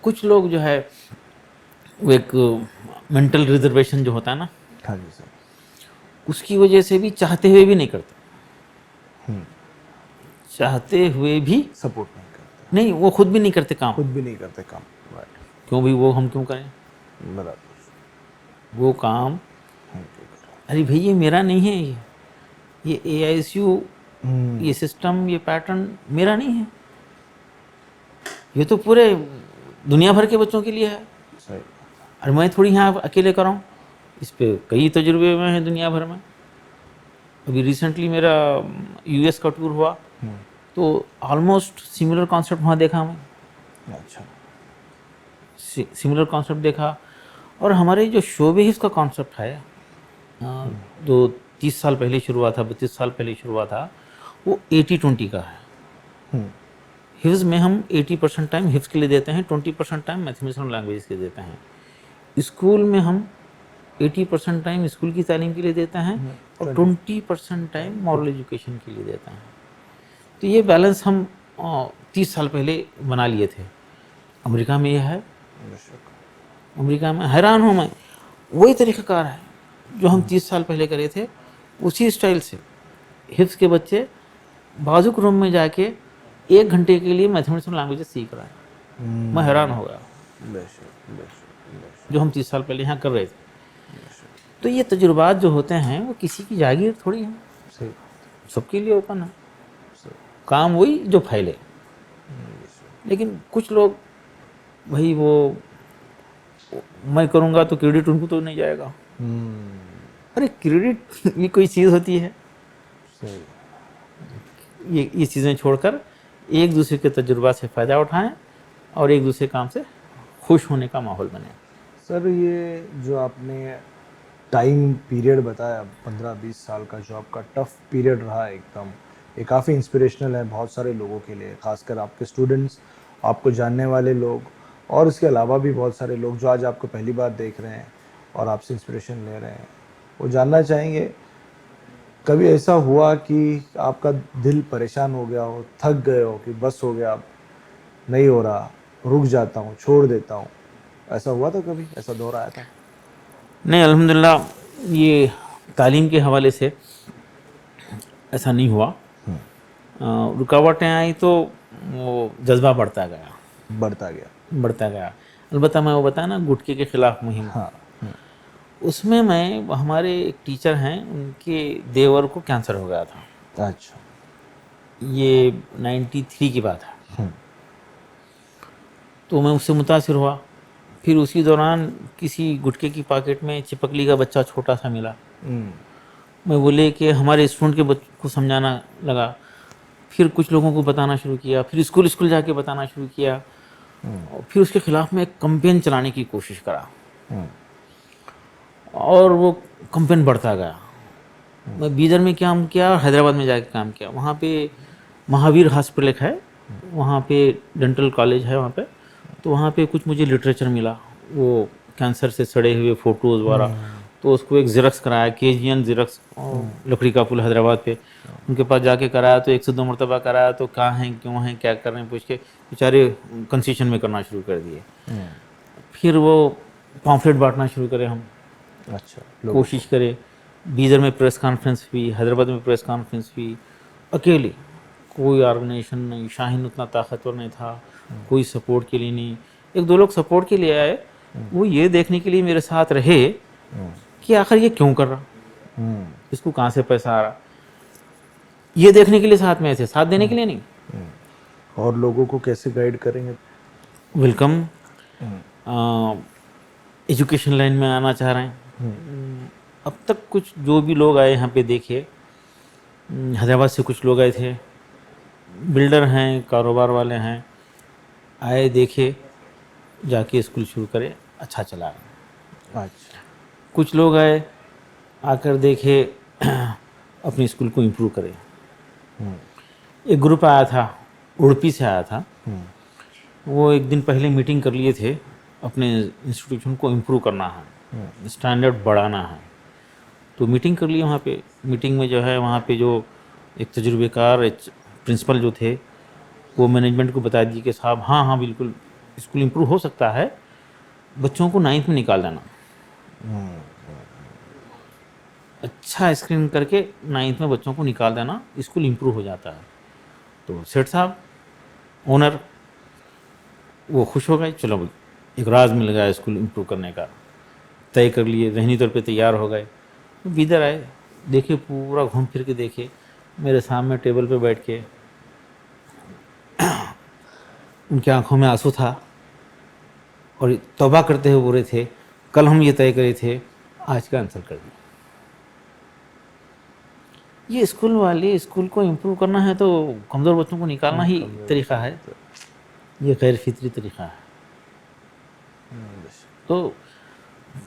کچھ لوگ جو ہے وہ ایک مینٹل ریزرویشن جو ہوتا ہے نا، ہاں جی سر، اس کی وجہ سے بھی چاہتے ہوئے بھی نہیں کرتے، چاہتے ہوئے بھی سپورٹ نہیں کرتے، نہیں، وہ خود بھی نہیں کرتے کام. خود بھی نہیں کرتے کام. کیوں بھی وہ ہم کیوں کریں برابر. وہ کام؟ ارے بھائی یہ میرا نہیں ہے، یہ AISU، یہ سسٹم، یہ پیٹرن میرا نہیں ہے، یہ تو پورے دنیا بھر کے بچوں کے لیے ہے. صحیح. اور میں تھوڑی یہاں اکیلے کر رہا ہوں، اس پہ کئی تجربے میں ہیں دنیا بھر میں. ابھی ریسنٹلی میرا US کا ٹور ہوا تو آلموسٹ سملر کانسیپٹ وہاں دیکھا میں. اچھا. سملر کانسیپٹ دیکھا، اور ہمارے جو شعبے حفظ کا کانسیپٹ ہے جو 30 سال پہلے شروع ہوا تھا 32 سال پہلے شروع ہوا تھا وہ 80-20 کا ہے. حفظ میں ہم 80% ٹائم حفظ کے لیے دیتے ہیں, 20% ٹائم میتھمیٹکس اور لینگویج کے دیتے ہیں. اسکول میں ہم 80% ٹائم اسکول کی تعلیم کے لیے دیتے ہیں اور 20% ٹائم مورل ایجوکیشن کے لیے دیتے ہیں. تو یہ بیلنس ہم 30 سال پہلے بنا لیے تھے. امریکہ میں یہ ہے, امریکہ میں حیران ہوں میں, وہی طریقہ کار ہے جو ہم 30 سال پہلے کرے تھے, اسی اسٹائل سے حفظ کے بچے بازوک روم میں جا کے 1 گھنٹے کے لیے میتھمیٹکس اور لینگویج سیکھ رہے ہیں. میں حیران ہو گیا جو ہم 30 سال پہلے یہاں کر رہے تھے. تو یہ تجربات جو ہوتے ہیں وہ کسی کی جاگیر تھوڑی ہیں, سب کے لیے اوپن ہے. کام وہی جو پھیلے. لیکن کچھ لوگ بھائی وہ میں کروں گا تو کریڈٹ ان کو تو نہیں جائے گا. ارے کریڈٹ یہ کوئی چیز ہوتی ہے؟ یہ چیزیں چھوڑ کر ایک دوسرے کے تجربات سے فائدہ اٹھائیں اور ایک دوسرے کام سے خوش ہونے کا ماحول بنے. سر یہ جو آپ نے ٹائم پیریڈ بتایا 15-20 سال کا جو آپ کا ٹف پیریڈ رہا ہے ایک دم, یہ کافی انسپریشنل ہے بہت سارے لوگوں کے لیے, خاص کر آپ کے اسٹوڈنٹس, آپ کو جاننے والے لوگ, اور اس کے علاوہ بھی بہت سارے لوگ جو آج آپ کو پہلی بار دیکھ رہے ہیں اور آپ سے انسپریشن لے رہے ہیں. وہ جاننا چاہیں گے کبھی ایسا ہوا کہ آپ کا دل پریشان ہو گیا ہو, تھک گئے ہو کہ بس ہو گیا, اب نہیں ہو رہا, رک جاتا ہوں, چھوڑ دیتا ہوں, ایسا ہوا تھا کبھی, ایسا دور آیا تھا؟ نہیں, الحمدللہ یہ تعلیم کے حوالے سے ایسا نہیں ہوا. رکاوٹیں آئیں تو وہ جذبہ بڑھتا گیا. البتہ میں وہ بتایا نا گٹکے کے خلاف مہم, اس میں ہمارے ایک ٹیچر ہیں, ان کے دیور کو کینسر ہو گیا تھا. اچھا. یہ 93 کی بات ہے. تو میں اس سے متاثر ہوا. پھر اسی دوران کسی گٹکے کی پاکٹ میں چپکلی کا بچہ چھوٹا سا ملا. میں وہ لے کے ہمارے اسٹوڈنٹ کے بچوں کو سمجھانا لگا. پھر کچھ لوگوں کو بتانا شروع کیا, پھر اسکول جا کے بتانا شروع کیا. پھر اس کے خلاف میں ایک کمپین چلانے کی کوشش کرا اور وہ کمپین بڑھتا گیا. میں بیدر میں کام کیا اور حیدرآباد میں جا کے کام کیا. وہاں پہ مہاویر ہاسپٹل ایک ہے, وہاں پہ ڈینٹل کالج ہے وہاں پہ. تو وہاں پہ کچھ مجھے لٹریچر ملا, وہ کینسر سے سڑے ہوئے فوٹوز وغیرہ. تو اس کو ایک زیرکس کرایا, KGN زیرکس, لکڑی کا پل حیدرآباد پہ. ان کے پاس جا کے کرایا تو 1 سے 2 مرتبہ کرایا تو کہاں ہیں, کیوں ہیں, کیا کر رہے ہیں پوچھ کے بیچارے کنسیشن میں کرنا شروع کر دیے. پھر وہ پامفلیٹ بانٹنا شروع کرے, ہم کوشش کرے. بیدر میں پریس کانفرنس ہوئی, حیدرآباد میں پریس کانفرنس ہوئی, اکیلے, کوئی آرگنائزیشن نہیں. شاہین اتنا طاقتور نہیں تھا, کوئی سپورٹ کے لیے نہیں. 1-2 لوگ سپورٹ کے لیے آئے, وہ یہ دیکھنے کے لیے میرے ساتھ رہے کہ آخر یہ کیوں کر رہا, اس کو کہاں سے پیسہ آ رہا, یہ دیکھنے کے لیے ساتھ میں تھے, ساتھ دینے کے لیے نہیں. اور لوگوں کو کیسے گائیڈ کریں گے؟ ویلکم, ایجوکیشن لائن میں آنا چاہ رہے ہیں. اب تک کچھ جو بھی لوگ آئے یہاں پہ دیکھے, حیدرآباد سے کچھ لوگ آئے تھے, بلڈر ہیں, کاروبار والے ہیں, آئے دیکھے, جا کے اسکول شروع کرے, اچھا چلا رہے ہیں. کچھ لوگ آئے, آ کر دیکھے, اپنے اسکول کو امپروو کرے. ایک گروپ آیا تھا, اڑپی سے آیا تھا. وہ 1 دن پہلے میٹنگ کر لیے تھے, اپنے انسٹیٹیوشن کو امپروو کرنا ہے, اسٹینڈرڈ بڑھانا ہے. تو میٹنگ کر لی وہاں پہ. میٹنگ میں جو ہے وہاں پہ جو ایک تجربے کار پرنسپل جو تھے, وہ مینجمنٹ کو بتا دیے کہ صاحب ہاں بالکل اسکول امپروو ہو سکتا ہے, بچوں کو 9th میں نکال دینا, اچھا اسکرین کر کے 9th میں بچوں کو نکال دینا, اسکول امپروو ہو جاتا ہے. تو سیٹھ صاحب اونر وہ خوش ہو گئے, چلو ایک راز مل گیا اسکول امپروو کرنے کا, طے کر لیے, ذہنی طور پہ تیار ہو گئے. بیدر آئے, دیکھے, پورا گھوم پھر کے دیکھے, میرے سامنے ٹیبل پہ بیٹھ کے, ان کی آنکھوں میں آنسو تھا اور توبہ کرتے ہوئے بول رہے تھے, کل ہم یہ طے کرے تھے, آج کا کینسل کر دیا. یہ اسکول والے, اسکول کو امپروو کرنا ہے تو کمزور بچوں کو نکالنا ہی طریقہ ہے, یہ غیر فطری طریقہ ہے. تو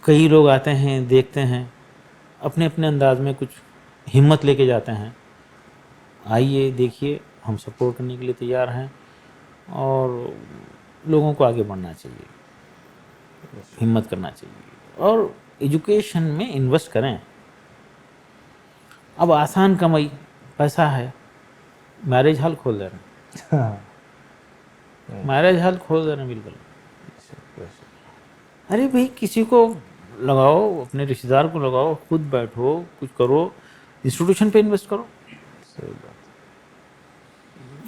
کئی لوگ آتے ہیں، دیکھتے ہیں، اپنے اپنے انداز میں کچھ ہمت لے کے جاتے ہیں. آئیے دیکھیے، ہم سپورٹ کرنے کے لیے تیار ہیں، اور لوگوں کو آگے بڑھنا چاہیے، ہمت کرنا چاہیے، اور ایجوکیشن میں انویسٹ کریں. اب آسان کمائی، پیسہ ہے، میرج ہال کھول دے رہے ہیں، ہاں، میرج ہال کھول دے رہے ہیں بالکل. ارے بھائی، کسی کو لگاؤ، اپنے رشتے دار کو لگاؤ، خود بیٹھو، کچھ کرو، انسٹیٹیوشن پہ انویسٹ کرو. صحیح بات.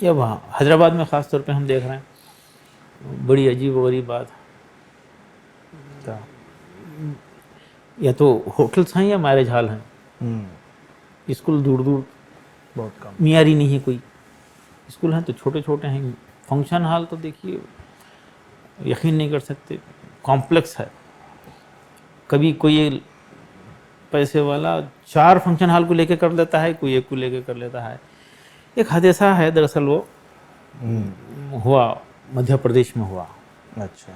یا وہاں حیدرآباد میں خاص طور پہ ہم دیکھ رہے ہیں، بڑی عجیب و غریب بات، کیا؟ یا تو ہوٹلس ہیں یا میرج ہال ہیں. ہوں، اسکول دور دور، بہت کم. معیاری نہیں ہے کوئی. اسکول ہیں تو چھوٹے چھوٹے ہیں. فنکشن ہال تو دیکھیے، یقین نہیں کر سکتے، کمپلیکس ہے. کبھی کوئی پیسے والا 4 فنکشن ہال کو لے کے کر لیتا ہے، کوئی ایک کو لے کے کر لیتا ہے. ایک حادثہ ہے دراصل، وہ ہوا مدھیہ پردیش میں ہوا. اچھا.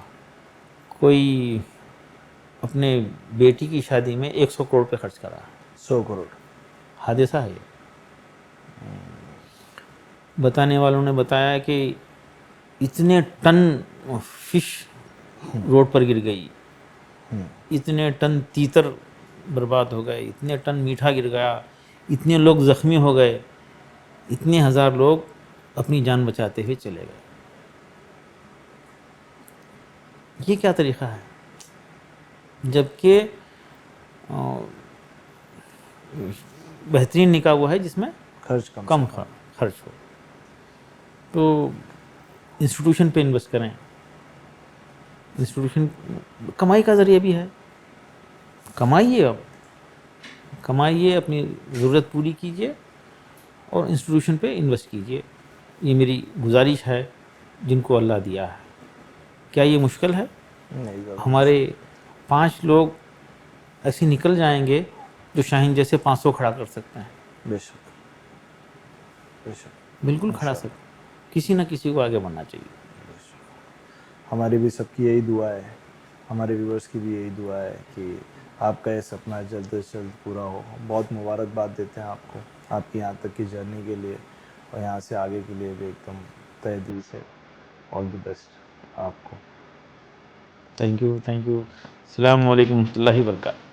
کوئی اپنے بیٹی کی شادی میں 100 کروڑ پہ خرچ کرا. 100 کروڑ. حادثہ ہے یہ. بتانے والوں نے بتایا کہ اتنے ٹن فش روڈ پر گر گئی، اتنے ٹن تیتر برباد ہو گئے، اتنے ٹن میٹھا گر گیا، اتنے لوگ زخمی ہو گئے، اتنے ہزار لوگ اپنی جان بچاتے ہوئے چلے گئے. یہ کیا طریقہ ہے؟ جبکہ بہترین نکاح وہ ہے جس میں خرچ کم خرچ ہو. تو انسٹیٹیوشن پہ انویسٹ کریں. انسٹیٹیوشن کمائی کا ذریعہ بھی ہے. کمائیے، اب کمائیے، اپنی ضرورت پوری کیجیے، اور انسٹیٹیوشن پہ انویسٹ کیجیے. یہ میری گزارش ہے جن کو اللہ دیا ہے. کیا یہ مشکل ہے؟ نہیں ضرور. ہمارے 5 لوگ ایسے نکل جائیں گے جو شاہین جیسے 500 کھڑا کر سکتے ہیں. بے شک، بے شک. بالکل کھڑا سکتے. کسی نہ کسی کو آگے بڑھنا چاہیے. ہماری بھی سب کی یہی دعا ہے، ہمارے ویورز کی بھی یہی دعا ہے کہ آپ کا یہ سپنا جلد از جلد پورا ہو. بہت مبارکباد دیتے ہیں آپ کو، آپ کی یہاں تک کی جرنی کے لیے، اور یہاں سے آگے کے لیے بھی ایک دم تہ دل سے آل دی بیسٹ آپ کو. Thank you. السلام علیکم و رحمۃ اللہ وبرکاتہ.